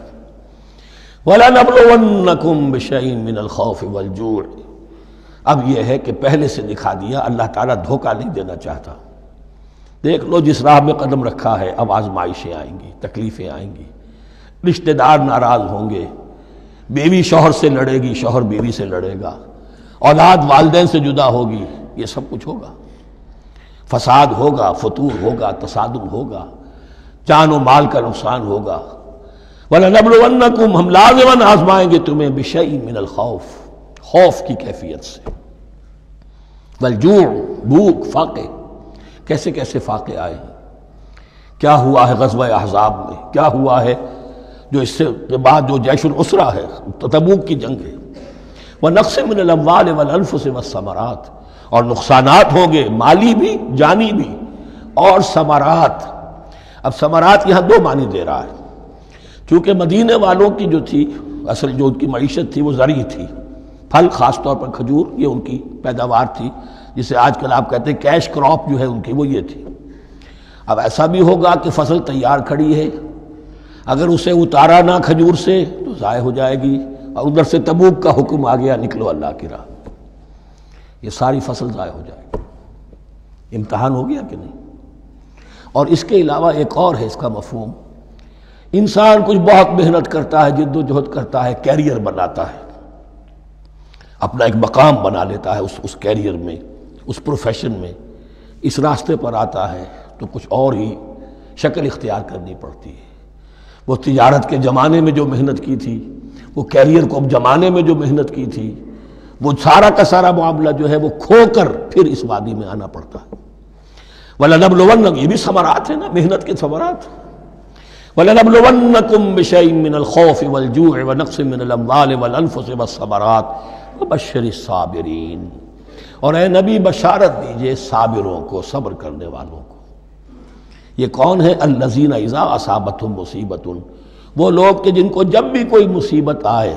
S2: وَلَنَبْلُوَنَّكُمْ بِشَيْءٍ مِّنَ الْخَوْفِ وَالْجُوعِ۔ اب یہ ہے کہ پہلے سے دکھا دیا، اللہ تعالیٰ دھوکہ نہیں دینا چاہتا۔ دیکھ لو جس راہ میں قدم رکھا ہے اب آزمائشیں آئیں گی، تکلیفیں آئیں گی، رشتہ دار ناراض ہوں گے، بیوی شوہر سے لڑے گی، شوہر بیوی سے لڑے گا، اولاد والدین سے جدا ہوگی، یہ سب کچھ ہوگا، فساد ہوگا، فتور ہوگا، تصادم ہوگا، جان و مال کا نقصان ہوگا۔ وَلَنَبْلُوَنَّكُمْ، ہم لازماً آزمائیں گے تمہیں بِشَيْءٍ مِّنَ الْخَوْفِ، خوف کی کیفیت سے، وَالْجُوعِ، بھوک، فاقے، کیسے کیسے فاقے آئے، کیا ہوا ہے غزوہ احزاب میں، کیا ہوا ہے جو اس سے بعد جو جیش العسرہ ہے، تبوک کی جنگ ہے، وَنَقْصٍ مِّنَ الْأَمْوَالِ وَالْأَنفُسِ وَالثَّمَرَاتِ، اور نقصانات ہوں گے مالی بھی جانی بھی، اور ثمرات۔ اب ثمرات یہاں دو معنی دے رہا ہے، چونکہ مدینے والوں کی جو تھی اصل جو ان کی معیشت تھی وہ زرعی تھی، پھل، خاص طور پر کھجور، یہ ان کی پیداوار تھی، جسے آج کل آپ کہتے ہیں کیش کراپ جو ہے ان کی وہ یہ تھی۔ اب ایسا بھی ہوگا کہ فصل تیار کھڑی ہے، اگر اسے اتارا نہ کھجور سے تو ضائع ہو جائے گی، اور ادھر سے تبوک کا حکم آ گیا نکلو اللہ کی راہ، یہ ساری فصل ضائع ہو جائے گی۔ امتحان ہو گیا کہ نہیں؟ اور اس کے علاوہ ایک اور ہے اس کا مفہوم، انسان کچھ بہت محنت کرتا ہے، جد و جہد کرتا ہے، کیریئر بناتا ہے، اپنا ایک مقام بنا لیتا ہے اس کیریئر میں، اس پروفیشن میں، اس راستے پر آتا ہے تو کچھ اور ہی شکل اختیار کرنی پڑتی ہے۔ وہ تجارت کے زمانے میں جو محنت کی تھی، وہ کیریئر کو اب جمانے میں جو محنت کی تھی، وہ سارا کا سارا معاملہ جو ہے وہ کھو کر پھر اس وادی میں آنا پڑتا ہے۔ وَلَنَبْلُوَنَّكُمْ، یہ بھی ثمرات ہیں نا، محنت کے ثمرات۔ وَلَنَبْلُوَنَّكُمْ بِشَيْءٍ مِّنَ الْخَوْفِ وَالْجُوعِ وَنَقْصٍ مِّنَ الْأَمْوَالِ وَالْأَنفُسِ وَالثَّمَرَاتِ وَبَشِّرِ الصَّابِرِينَ، اور اے نبی بشارت دیجئے صابروں کو، صبر کرنے والوں کو۔ یہ کون ہے؟ الذین اذا اصابتہم مصیبۃ، وہ لوگ کہ جن کو جب بھی کوئی مصیبت آئے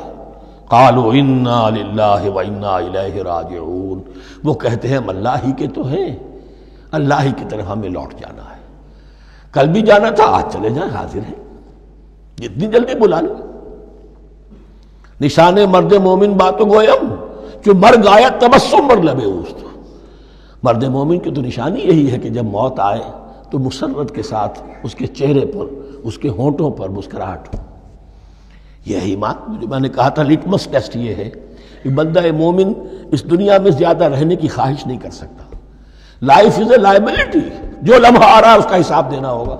S2: قالوا انا للہ وانا الیہ راجعون، وہ کہتے ہیں ہم اللہ ہی کے تو ہیں، اللہ ہی کی طرف ہمیں لوٹ جانا ہے، کل بھی جانا تھا آج چلے جائیں، حاضر ہیں، جتنی جلدی بلا لیں۔ نشان مرد مومن باتوں گویم، جو مرگ آیا تبسم مر لبے اوست، مرد مومن کی تو نشانی یہی ہے کہ جب موت آئے تو مسرت کے ساتھ اس کے چہرے پر، اس کے ہونٹوں پر مسکراہٹ ہو۔ یہ ایمان جو میں نے کہا تھا لٹمس ٹیسٹ یہ ہے کہ بندہ مومن اس دنیا میں زیادہ رہنے کی خواہش نہیں کر سکتا۔ لائف از اے لائبلٹی، جو لمحہ آ رہا ہے اس کا حساب دینا ہوگا،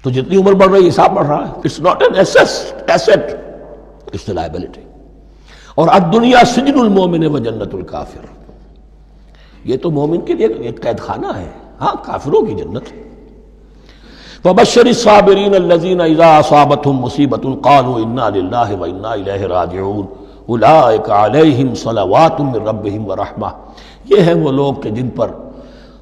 S2: تو جتنی عمر بڑھ رہی ہے حساب بڑھ رہا ہے۔ It's not an asset, it's a liability. اور الدنیا سجن المومن و جنت الکافر، یہ تو مومن کے لیے ایک قید خانہ ہے، ہاں کافروں کی جنت۔ وَبَشِّرِ الصَّابِرِينَ الَّذِينَ إِذَا أَصَابَتْهُمْ مُصِيبَةٌ قَالُوا إِنَّا لِلَّهِ وَإِنَّا إِلَيْهِ رَاجِعُونَ أُولَٰئِكَ عَلَيْهِمْ صَلَوَاتٌ مِّن رَّبِّهِمْ وَرَحْمَةٌ، یہ ہیں وہ لوگ کہ جن پر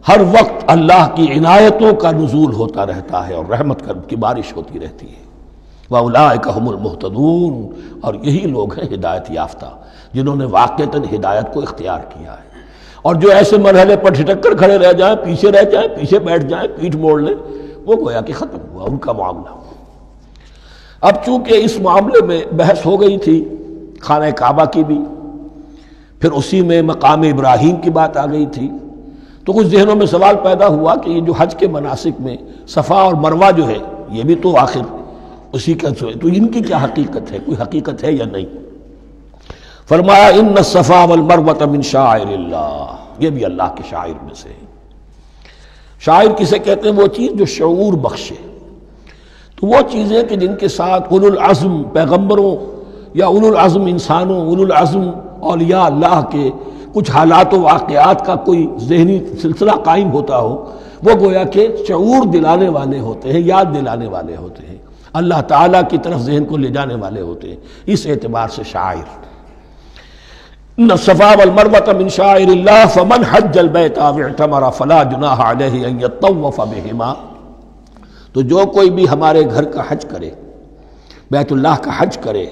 S2: ہر وقت اللہ کی عنایتوں کا نزول ہوتا رہتا ہے اور رحمت کی بارش ہوتی رہتی ہے۔ وَأُولَٰئِكَ هُمُ الْمُهْتَدُونَ، اور یہی لوگ ہیں ہدایت یافتہ، جنہوں نے واقعتاً ہدایت کو اختیار کیا ہے۔ اور جو ایسے مرحلے پر ٹھٹک کر کھڑے رہ جائیں، پیچھے رہ جائیں، پیچھے بیٹھ جائیں، پیٹھ موڑ لیں، وہ گویا کہ ختم ہوا ان کا معاملہ۔ اب چونکہ اس معاملے میں بحث ہو گئی تھی خانہ کعبہ کی بھی، پھر اسی میں مقام ابراہیم کی بات آ گئی تھی، تو کچھ ذہنوں میں سوال پیدا ہوا کہ یہ جو حج کے مناسک میں صفا اور مروہ جو ہے یہ بھی تو آخر اسی کا تو ان کی کیا حقیقت ہے، کوئی حقیقت ہے یا نہیں؟ فرمایا ان الصفا والمروہ من شعائر اللہ، یہ بھی اللہ کے شاعر میں سے ہے۔ شاعر کسے کہتے ہیں؟ وہ چیز جو شعور بخشے، تو وہ چیزیں کہ جن کے ساتھ اولو العزم پیغمبروں یا اولو العزم انسانوں، اولو العزم اولیاء اللہ کے کچھ حالات و واقعات کا کوئی ذہنی سلسلہ قائم ہوتا ہو، وہ گویا کہ شعور دلانے والے ہوتے ہیں، یاد دلانے والے ہوتے ہیں، اللہ تعالیٰ کی طرف ذہن کو لے جانے والے ہوتے ہیں، اس اعتبار سے شاعر۔ ان الصفا والمروہ من شعائر اللہ فمن حج البیت او اعتمر فلا جناح علیہ ان یطوف بہما، تو جو کوئی بھی ہمارے گھر کا حج کرے، بیت اللہ کا حج کرے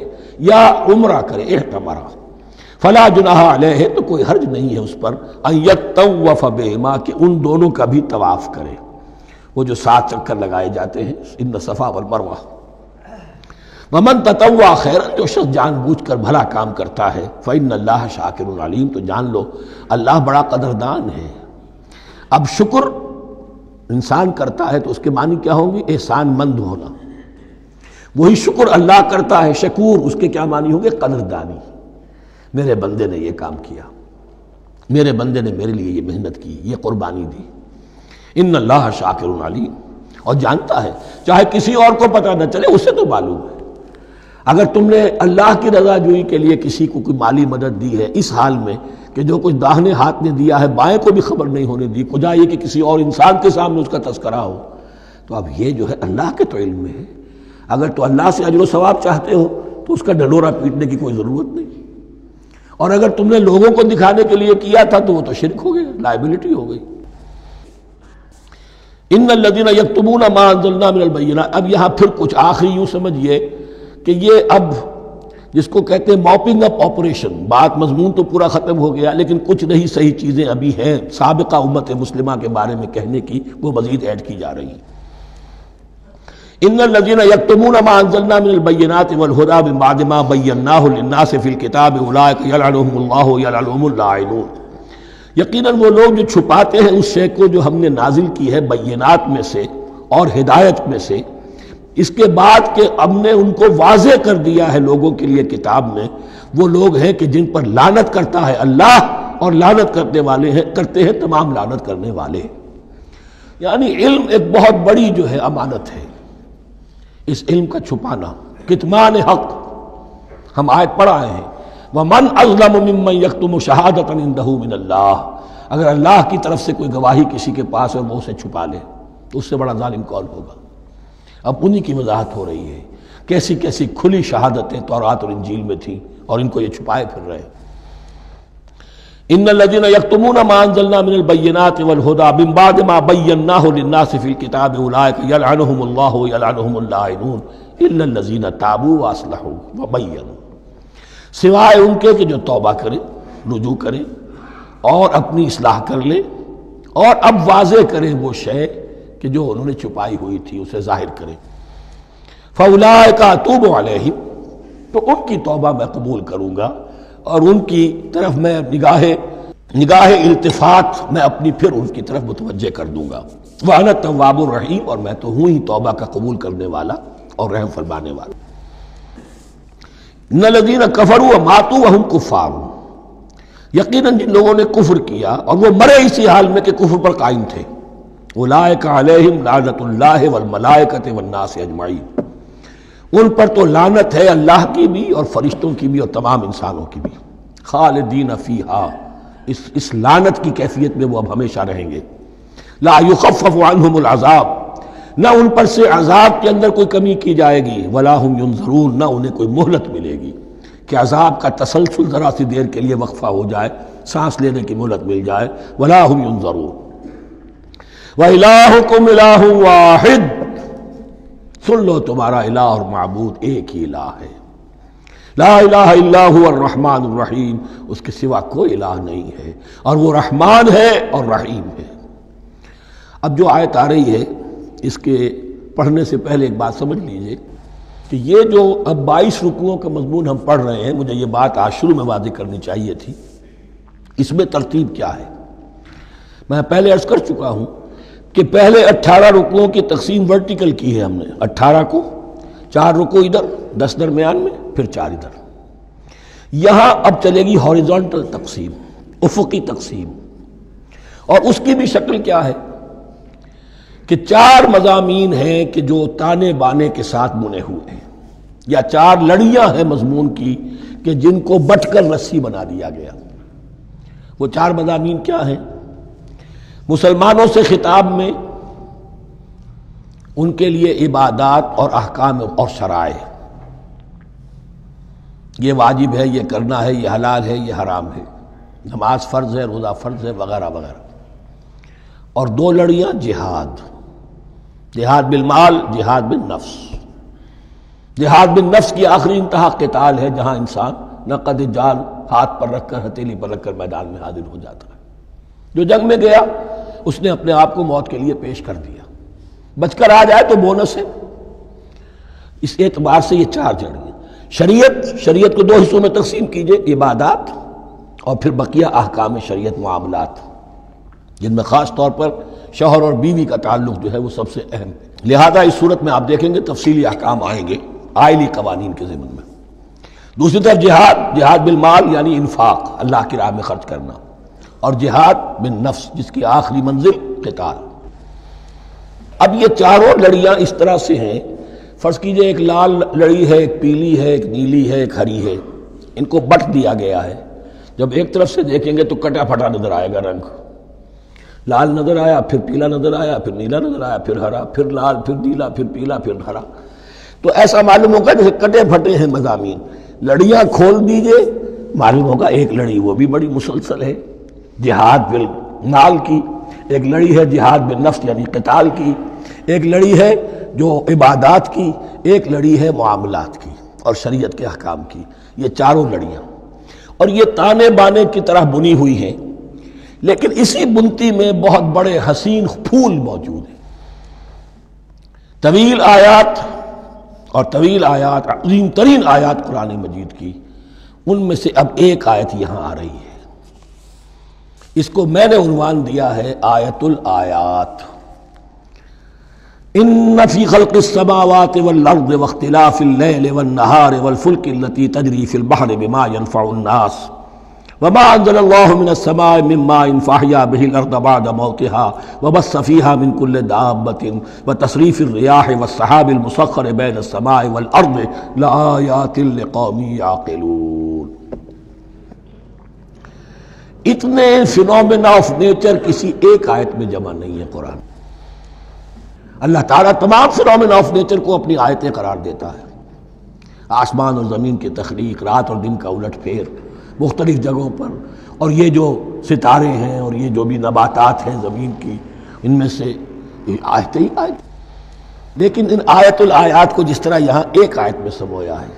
S2: یا عمرہ کرے، اعتمر، فلا جناح علیہ، تو کوئی حرج نہیں ہے اس پر، ان یطوف بہما، کہ ان دونوں کا بھی طواف کرے، وہ جو 7 چکر لگائے جاتے ہیں، ان الصفا والمروہ۔ ومن تطوع خیرا، جو شخص جان بوجھ کر بھلا کام کرتا ہے، فإن اللہ شاکر علیم، تو جان لو اللہ بڑا قدردان ہے۔ اب شکر انسان کرتا ہے تو اس کے معنی کیا ہوں گے؟ احسان مند ہونا۔ وہی شکر اللہ کرتا ہے شکور، اس کے کیا معنی ہوں گے؟ قدردانی، میرے بندے نے یہ کام کیا، میرے بندے نے میرے لیے یہ محنت کی، یہ قربانی دی۔ ان اللہ شاکر علیم، اور جانتا ہے، چاہے کسی اور کو پتہ نہ چلے اسے تو معلوم ہے۔ اگر تم نے اللہ کی رضا جوئی کے لیے کسی کو کوئی مالی مدد دی ہے اس حال میں کہ جو کچھ داہنے ہاتھ نے دیا ہے بائیں کو بھی خبر نہیں ہونے دی، کجا یہ کہ کسی اور انسان کے سامنے اس کا تذکرہ ہو، تو اب یہ جو ہے اللہ کے تو علم میں ہے۔ اگر تو اللہ سے اجر و ثواب چاہتے ہو تو اس کا ڈنڈورا پیٹنے کی کوئی ضرورت نہیں، اور اگر تم نے لوگوں کو دکھانے کے لیے کیا تھا تو وہ تو شرک ہو گیا، لائبلٹی ہو گئی۔ ان الذین یکتمون ما انزلنا من البینات، اب یہاں پھر کچھ آخری یوں سمجھیے کہ یہ اب جس کو کہتے ہیں موپنگ اپ آپریشن، بات مضمون تو پورا ختم ہو گیا لیکن کچھ نہیں صحیح چیزیں ابھی ہیں سابقہ امت مسلمہ کے بارے میں کہنے کی، وہ مزید ایڈ کی جا رہی ہیں۔ ان الذین یکتمون ما انزلنا من البینات والہدی من بعد ما بیناہ للناس فی الکتاب اولئک یلعنهم اللہ یلعنهم اللاعنون، یقیناً وہ لوگ جو چھپاتے ہیں اس شے کو جو ہم نے نازل کی ہے بینات میں سے اور ہدایت میں سے، اس کے بعد کہ ہم نے ان کو واضح کر دیا ہے لوگوں کے لیے کتاب میں، وہ لوگ ہیں کہ جن پر لعنت کرتا ہے اللہ، اور لعنت کرتے ہیں تمام لعنت کرنے والے۔ یعنی علم ایک بہت بڑی جو ہے امانت ہے، اس علم کا چھپانا، کتمان حق، ہم آیت پڑھ آئے ہیں وَمَنْ أَظْلَمُ مِمَّنْ يَكْتُمُ شَهَادَةً عِنْدَهُ مِنَ اللَّهِ، اگر اللہ کی طرف سے کوئی گواہی کسی کے پاس ہے اور وہ اسے چھپا لے تو اس سے بڑا ظالم کون ہوگا۔ اب انہی کی وضاحت ہو رہی ہے، کیسی کیسی کھلی شہادتیں تورات اور انجیل میں تھیں اور ان کو یہ چھپائے پھر رہے ہیں۔ ان الذين يكتمون ما انزلنا من البينات والهدى من بعد ما بيناه للناس في الكتاب اولئك يلعنهم الله ويلعنهم اللاعنون الا الذين تابوا واصلحوا وبينوا، سوائے ان کے کہ جو توبہ کرے، رجوع کرے اور اپنی اصلاح کر لے اور اب واضح کرے وہ شے کہ جو انہوں نے چھپائی ہوئی تھی اسے ظاہر کرے۔ فاولئک اتوب علیہم، تو ان کی توبہ میں قبول کروں گا اور ان کی طرف میں نگاہ التفات میں اپنی پھر ان کی طرف متوجہ کر دوں گا۔ وَأَنَا التَّوَّابُ الرَّحِيمُ، اور میں تو ہوں ہی توبہ کا قبول کرنے والا اور رحم فرمانے والا۔ إِنَّ الَّذِينَ كَفَرُوا وَمَاتُوا وَهُمْ كُفَّارٌ، یقیناً جن لوگوں نے کفر کیا اور وہ مرے اسی حال میں کہ کفر پر قائم تھے، أُولَئِكَ عَلَيْهِمْ لَعْنَةُ اللَّهِ وَالْمَلَائِكَةِ وَالنَّاسِ أَجْمَعِينَ، ان پر تو لعنت ہے اللہ کی بھی اور فرشتوں کی بھی اور تمام انسانوں کی بھی۔ خالدین فیہا، اس لعنت کی کیفیت میں وہ اب ہمیشہ رہیں گے۔ لا یخفف عنہم العذاب، نہ ان پر سے عذاب کے اندر کوئی کمی کی جائے گی، ولا ہم ینظرون، نہ انہیں کوئی مہلت ملے گی کہ عذاب کا تسلسل ذرا سی دیر کے لیے وقفہ ہو جائے، سانس لینے کی مہلت مل جائے۔ ولا ہم ینظرون۔ وَإِلَٰهُكُمْ إِلَٰهٌ وَاحِدٌ، سن لو تمہارا الہ اور معبود ایک ہی الہ ہے۔ لا الہ الا هو الرحمن الرحیم، اس کے سوا کوئی الہ نہیں ہے اور وہ رحمان ہے اور رحیم ہے۔ اب جو آیت آ رہی ہے اس کے پڑھنے سے پہلے ایک بات سمجھ لیجئے کہ یہ جو اب 22 رکوعوں کا مضمون ہم پڑھ رہے ہیں، مجھے یہ بات آج شروع میں واضح کرنی چاہیے تھی، اس میں ترتیب کیا ہے۔ میں پہلے عرض کر چکا ہوں کہ پہلے 18 رکوعوں کی تقسیم ورٹیکل کی ہے ہم نے، 18 کو 4 رکوع ادھر، 10 درمیان میں، پھر 4 ادھر۔ یہاں اب چلے گی ہاریزونٹل تقسیم، افقی تقسیم، اور اس کی بھی شکل کیا ہے کہ 4 مضامین ہیں کہ جو تانے بانے کے ساتھ بنے ہوئے ہیں، یا 4 لڑیاں ہیں مضمون کی کہ جن کو بٹ کر رسی بنا دیا گیا۔ وہ 4 مضامین کیا ہیں؟ مسلمانوں سے خطاب میں ان کے لیے عبادات اور احکام اور شرائع، یہ واجب ہے، یہ کرنا ہے، یہ حلال ہے، یہ حرام ہے، نماز فرض ہے، روزہ فرض ہے، وغیرہ وغیرہ۔ اور 2 لڑیاں جہاد، جہاد بالمال، جہاد بالنفس۔ جہاد بالنفس کی آخری انتہا قتال ہے، جہاں انسان نقد جان ہاتھ پر رکھ کر، ہتھیلی پر رکھ کر میدان میں حاضر ہو جاتا ہے۔ جو جنگ میں گیا اس نے اپنے آپ کو موت کے لیے پیش کر دیا، بچ کر آ جائے تو بونس ہے۔ اس اعتبار سے یہ 4 جڑیں۔ شریعت کو 2 حصوں میں تقسیم کیجئے، عبادات اور پھر بقیہ احکام شریعت، معاملات، جن میں خاص طور پر شوہر اور بیوی کا تعلق جو ہے وہ سب سے اہم ہے۔ لہذا اس صورت میں آپ دیکھیں گے تفصیلی احکام آئیں گے آئلی قوانین کے ضمن میں۔ دوسری طرف جہاد بالمال یعنی انفاق، اللہ کی راہ میں خرچ کرنا، اور جہاد بالنفس جس کی آخری منزل قتال۔ اب یہ 4 لڑیاں اس طرح سے ہیں، فرض کیجئے ایک لال لڑی ہے، ایک پیلی ہے، ایک نیلی ہے، ایک ہری ہے، ان کو بٹ دیا گیا ہے۔ جب ایک طرف سے دیکھیں گے تو کٹا پھٹا نظر آئے گا، رنگ لال نظر آیا، پھر پیلا نظر آیا، پھر نیلا نظر آیا، پھر ہرا، پھر لال، پھر نیلا، پھر پیلا، پھر ہرا۔ تو ایسا معلوم ہوگا جیسے کٹے پھٹے ہیں مضامین۔ لڑیاں کھول دیجئے، معلوم ہوگا ایک لڑی وہ بھی بڑی مسلسل ہے، جہاد بالمال کی، ایک لڑی ہے جہاد بالنفس یعنی قتال کی، ایک لڑی ہے جو عبادات کی، ایک لڑی ہے معاملات کی اور شریعت کے احکام کی۔ یہ 4 لڑیاں، اور یہ تانے بانے کی طرح بنی ہوئی ہیں، لیکن اسی بنتی میں بہت بڑے حسین پھول موجود ہیں۔ طویل آیات اور طویل آیات، عظیم ترین آیات قرآن مجید کی، ان میں سے اب ایک آیت یہاں آ رہی ہے۔ اس کو میں نے عنوان دیا ہے آیت الآیات۔ ان فی خلق السماوات والارض واختلاف اللیل والنہار والفلک التي تجری فی البحر بما ينفع الناس وما انزل اللہ من السماء من ماء فاحیا به الارض بعد موتها وبث فيها من كل دابة وتصریف الرياح والسحاب المسخر بين السماء والارض لآیات لقوم یعقلون۔ اتنے فینومینا آف نیچر کسی ایک آیت میں جمع نہیں ہے قرآن. اللہ تعالیٰ تمام فینومینا آف نیچر کو اپنی آیتیں قرار دیتا ہے. آسمان اور زمین کی تخلیق، رات اور دن کا الٹ پھیر مختلف جگہوں پر، اور یہ جو ستارے ہیں اور یہ جو بھی نباتات ہیں زمین کی، ان میں سے آیتیں ہی آیت. لیکن ان آیت الآیات کو جس طرح یہاں ایک آیت میں سمویا ہے،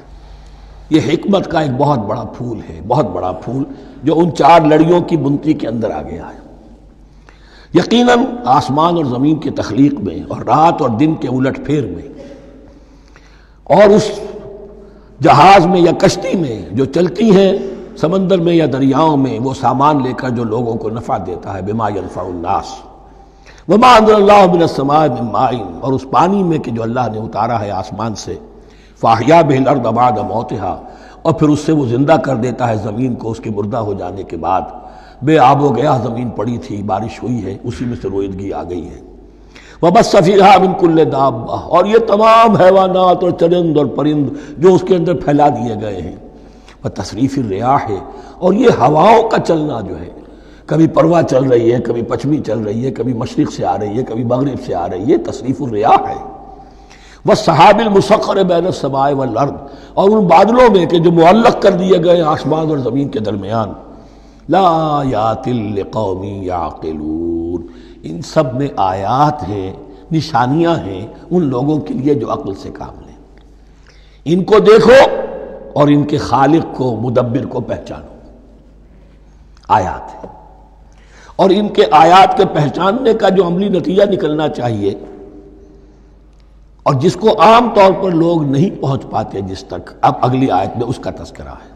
S2: یہ حکمت کا ایک بہت بڑا پھول ہے، بہت بڑا پھول جو ان چار لڑیوں کی بنتی کے اندر آ گیا ہے. یقیناً آسمان اور زمین کی تخلیق میں اور رات اور دن کے الٹ پھیر میں اور اس جہاز میں یا کشتی میں جو چلتی ہیں سمندر میں یا دریاؤں میں، وہ سامان لے کر جو لوگوں کو نفع دیتا ہے، بما ينفع الناس وما انزل اللہ من السماء من ماء، اور اس پانی میں کہ جو اللہ نے اتارا ہے آسمان سے، فاحیا به الارض بعد موتها، اور پھر اس سے وہ زندہ کر دیتا ہے زمین کو اس کے مردہ ہو جانے کے بعد. بے آب و گیا زمین پڑی تھی، بارش ہوئی ہے، اسی میں سے رویدگی آ گئی ہے. وبث فیہا من کل دابہ، اور یہ تمام حیوانات اور چرند اور پرند جو اس کے اندر پھیلا دیے گئے ہیں. وتصریف الریاح، اور یہ ہواؤں کا چلنا جو ہے، کبھی پروا چل رہی ہے، کبھی پچھمی چل رہی ہے، کبھی مشرق سے آ رہی ہے، کبھی مغرب سے آ رہی ہے، تصریف الریاح ہے. والسحاب المسخر بین السماء والارض، اور ان بادلوں میں کہ جو معلق کر دیے گئے آسمان اور زمین کے درمیان. لآیات لقوم یعقلون، ان سب میں آیات ہیں، نشانیاں ہیں ان لوگوں کے لیے جو عقل سے کام لیں. ان کو دیکھو اور ان کے خالق کو، مدبر کو پہچانو. آیات ہے، اور ان کے آیات کے پہچاننے کا جو عملی نتیجہ نکلنا چاہیے، اور جس کو عام طور پر لوگ نہیں پہنچ پاتے جس تک، اب اگلی آیت میں اس کا تذکرہ ہے.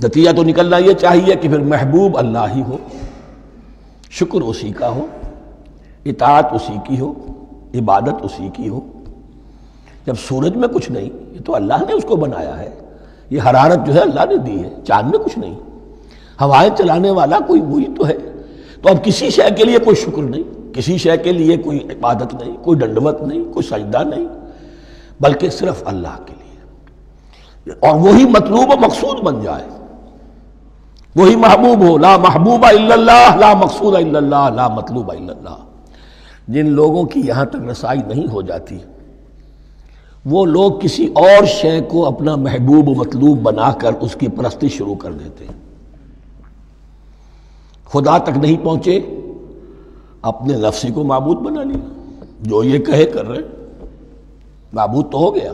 S2: نتیجہ تو نکلنا یہ چاہیے کہ پھر محبوب اللہ ہی ہو، شکر اسی کا ہو، اطاعت اسی کی ہو، عبادت اسی کی ہو. جب سورج میں کچھ نہیں، یہ تو اللہ نے اس کو بنایا ہے، یہ حرارت جو ہے اللہ نے دی ہے، چاند میں کچھ نہیں، ہوائیں چلانے والا کوئی وہی تو ہے. تو اب کسی شے کے لیے کوئی شکر نہیں، کسی شے کے لیے کوئی عبادت نہیں، کوئی ڈنڈوت نہیں، کوئی سجدہ نہیں، بلکہ صرف اللہ کے لیے. اور وہی مطلوب و مقصود بن جائے، وہی محبوب ہو. لا محبوب الا اللہ، لا مقصود الا اللہ، لا مطلوب الا اللہ. جن لوگوں کی یہاں تک رسائی نہیں ہو جاتی، وہ لوگ کسی اور شے کو اپنا محبوب و مطلوب بنا کر اس کی پرستی شروع کر دیتے ہیں. خدا تک نہیں پہنچے، اپنے نفسی کو معبود بنا لیا، جو یہ کہے کر رہے، معبود تو ہو گیا.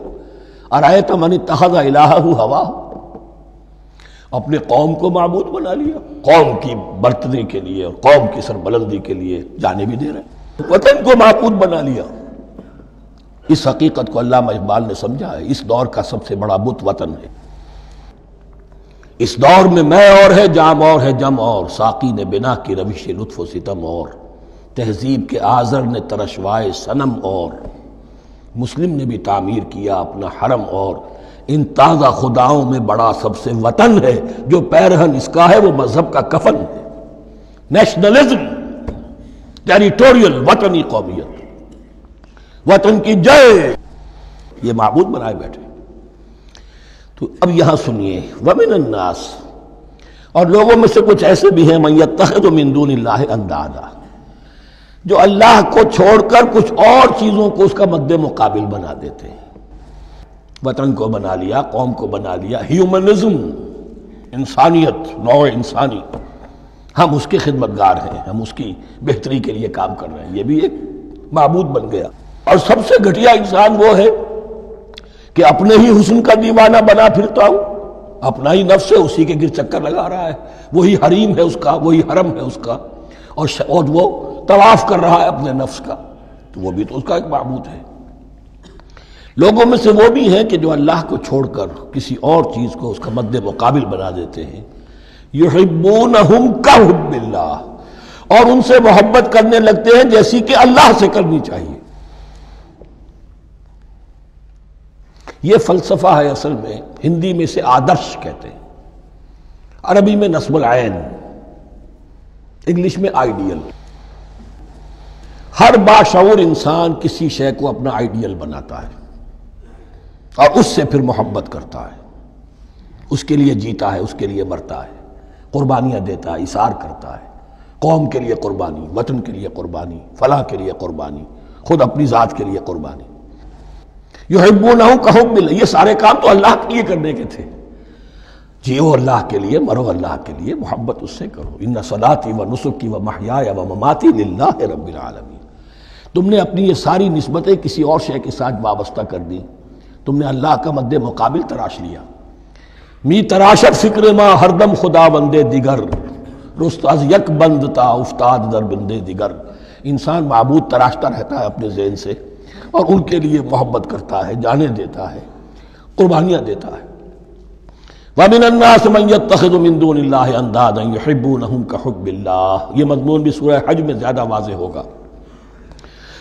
S2: ارایت من اتخذ الہہ ہواہ، اپنے قوم کو معبود بنا لیا، قوم کی برتری کے لیے اور قوم کی سربلندی کے لیے جانے بھی دے رہے، وطن کو معبود بنا لیا. اس حقیقت کو علامہ اقبال نے سمجھا ہے. اس دور کا سب سے بڑا بت وطن ہے. اس دور میں میں اور ہے، جام اور ہے، جم اور، ساقی نے بنا کی روش لطف و ستم اور، تہذیب کے آزر نے ترشوائے صنم اور، مسلم نے بھی تعمیر کیا اپنا حرم اور، ان تازہ خداؤں میں بڑا سب سے وطن ہے، جو پیرہن اس کا ہے وہ مذہب کا کفن ہے. نیشنلزم، ٹیریٹوریل، وطنی قومیت، وطن کی جے، یہ معبود بنائے بیٹھے. تو اب یہاں سنیے، وَمِنَ النَّاسِ، اور لوگوں میں سے کچھ ایسے بھی ہیں، مَن يَتَّخِذُ مِن دُونِ اللَّهِ أَندَادًا، جو اللہ کو چھوڑ کر کچھ اور چیزوں کو اس کا مد مقابل بنا دیتے ہیں. وطن کو بنا لیا، قوم کو بنا لیا، ہیومنزم، انسانیت، نوع انسانی، ہم اس کے خدمتگار ہیں، ہم اس کی بہتری کے لیے کام کر رہے ہیں، یہ بھی ایک معبود بن گیا. اور سب سے گھٹیا انسان وہ ہے کہ اپنے ہی حسن کا دیوانہ بنا پھرتا ہوں، اپنا ہی نفس ہے، اسی کے گر چکر لگا رہا ہے، وہی حریم ہے اس کا، وہی حرم ہے اس کا، اور وہ طواف کر رہا ہے اپنے نفس کا، تو وہ بھی تو اس کا ایک معبود ہے. لوگوں میں سے وہ بھی ہیں کہ جو اللہ کو چھوڑ کر کسی اور چیز کو اس کا مد مقابل بنا دیتے ہیں. یحبونہم کحب اللہ، اور ان سے محبت کرنے لگتے ہیں جیسی کہ اللہ سے کرنی چاہیے. یہ فلسفہ ہے اصل میں، ہندی میں سے آدرش کہتے ہیں، عربی میں نصب العین، انگلش میں آئیڈیل. ہر باشعور انسان کسی شے کو اپنا آئیڈیل بناتا ہے اور اس سے پھر محبت کرتا ہے، اس کے لیے جیتا ہے، اس کے لیے مرتا ہے. قربانیاں دیتا ہے، ایثار کرتا ہے، قوم کے لیے قربانی، وطن کے لیے قربانی، فلاح کے لیے قربانی، خود اپنی ذات کے لیے قربانی۔ یحبونہ کحب اللہ، یہ سارے کام تو اللہ کے لیے کرنے کے تھے۔ جیو اللہ کے لیے، مرو اللہ کے لیے، محبت اس سے کرو۔ ان صلاتی و نسکی و محیای و مماتی للہ رب العالمین۔ تم نے اپنی یہ ساری نسبتیں کسی اور شے کے ساتھ وابستہ کر دی، تم نے اللہ کا مد مقابل تراش لیا۔ می تراشت فکر ما ہر دم خدا بندے دیگر، رست از یک بند تا افتاد در بندے دیگر۔ انسان معبود تراشتا رہتا ہے اپنے ذہن سے، اور ان کے لیے محبت کرتا ہے، جانیں دیتا ہے، قربانیاں دیتا ہے۔ وَمِنَ النَّاسِ مَن يَتَّخِذُ مِن دُونِ اللَّهِ أَندَادًا يُحِبُّونَهُمْ كَحُبِّ اللَّهِ، یہ مضمون بھی سورہ حج میں زیادہ واضح ہوگا۔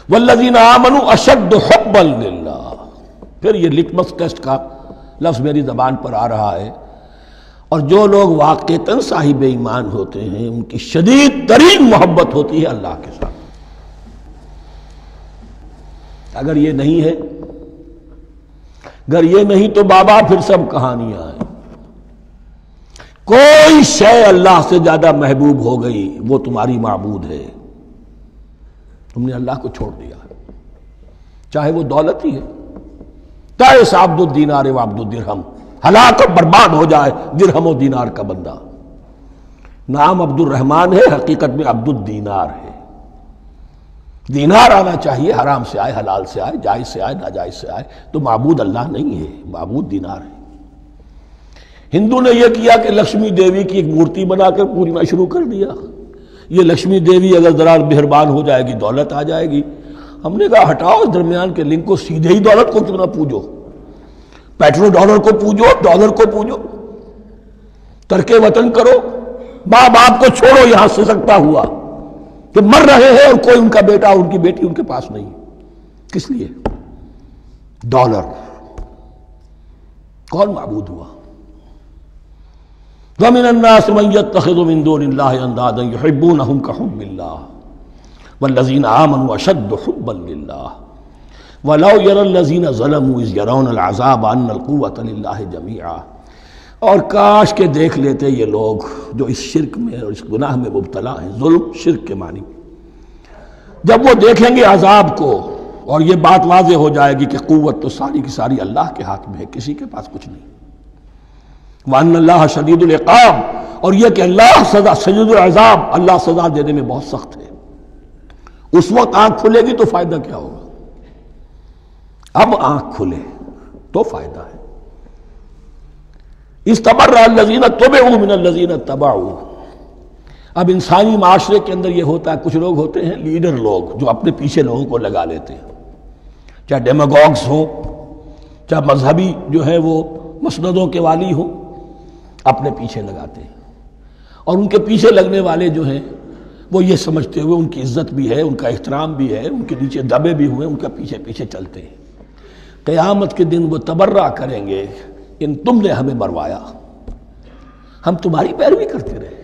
S2: وَالَّذِينَ آمَنُوا أَشَدُّ حُبًّا لِلَّهِ، پھر یہ لٹمس ٹیسٹ کا لفظ میری زبان پر آ رہا ہے، اور جو لوگ واقعتاً صاحب ایمان ہوتے ہیں ان کی شدید ترین محبت ہوتی ہے اللہ کے ساتھ۔ اگر یہ نہیں ہے، اگر یہ نہیں تو بابا پھر سب کہانیاں ہیں۔ کوئی شے اللہ سے زیادہ محبوب ہو گئی وہ تمہاری معبود ہے، تم نے اللہ کو چھوڑ دیا، چاہے وہ دولت ہی ہے۔ تعس عبد الدینار و عبد الدرہم، ہلاک و برباد ہو جائے درہم و دینار کا بندہ۔ نام عبد الرحمن ہے، حقیقت میں عبد الدینار ہے۔ دینار آنا چاہیے، حرام سے آئے، حلال سے آئے، جائز سے آئے، ناجائز سے آئے، تو معبود اللہ نہیں ہے، معبود دینار ہے۔ ہندو نے یہ کیا کہ لکشمی دیوی کی ایک مورتی بنا کر پوجنا شروع کر دیا۔ یہ لکشمی دیوی اگر ذرا مہربان ہو جائے گی دولت آ جائے گی۔ ہم نے کہا ہٹاؤ اس درمیان کے لنک کو، سیدھے ہی دولت کو کیوں نہ پوجو، پیٹرو ڈالر کو پوجو، ڈالر کو پوجو، ترک وطن کرو، ماں باپ کو چھوڑو یہاں سے سکتا ہوا کہ مر رہے ہیں اور کوئی ان کا بیٹا ان کی بیٹی ان کے پاس نہیں، کس لیے؟ ڈالر۔ کون معبود ہوا؟ وَمِنَ النَّاسِ مَن يَتَّخِذُ مِن دُونِ اللَّهِ أَندَادًا يُحِبُّونَهُمْ كَحُبِّ اللَّهِ وَالَّذِينَ آمَنُوا أَشَدُّ حُبًّا لِلَّهِ وَلَوْ يَرَى الَّذِينَ ظَلَمُوا إِذْ يَرَوْنَ الْعَذَابَ أَنَّ الْقُوَّةَ لِلَّهِ جَمِيعًا، اور کاش کہ دیکھ لیتے یہ لوگ جو اس شرک میں اور اس گناہ میں مبتلا ہیں، ظلم شرک کے معنی، جب وہ دیکھیں گے عذاب کو اور یہ بات واضح ہو جائے گی کہ قوت تو ساری کی ساری اللہ کے ہاتھ میں ہے، کسی کے پاس کچھ نہیں۔ وَأَنَّ اللَّهَ شَدِيدُ الْعِقَابِ، اور یہ کہ اللہ سزا، شدید العذاب، اللہ سزا دینے میں بہت سخت ہے۔ اس وقت آنکھ کھلے گی تو فائدہ کیا ہوگا؟ اب آنکھ کھلے تو فائدہ ہے۔ اِسْتَبَرَّأَ الَّذِينَ اتُّبِعُوا مِنَ الَّذِينَ اتَّبَعُوا، اب انسانی معاشرے کے اندر یہ ہوتا ہے، کچھ لوگ ہوتے ہیں لیڈر لوگ جو اپنے پیچھے لوگوں کو لگا لیتے ہیں، چاہے ڈیماگوگز ہو، چاہے مذہبی جو ہے وہ مسندوں کے والی ہو، اپنے پیچھے لگاتے ہیں، اور ان کے پیچھے لگنے والے جو ہیں وہ یہ سمجھتے ہوئے ان کی عزت بھی ہے، ان کا احترام بھی ہے، ان کے نیچے دبے بھی ہوئے، ان کا پیچھے پیچھے چلتے ہیں۔ قیامت کے دن وہ تبرہ کریں گے، ان تم نے ہمیں مروایا، ہم تمہاری پیروی کرتے رہے،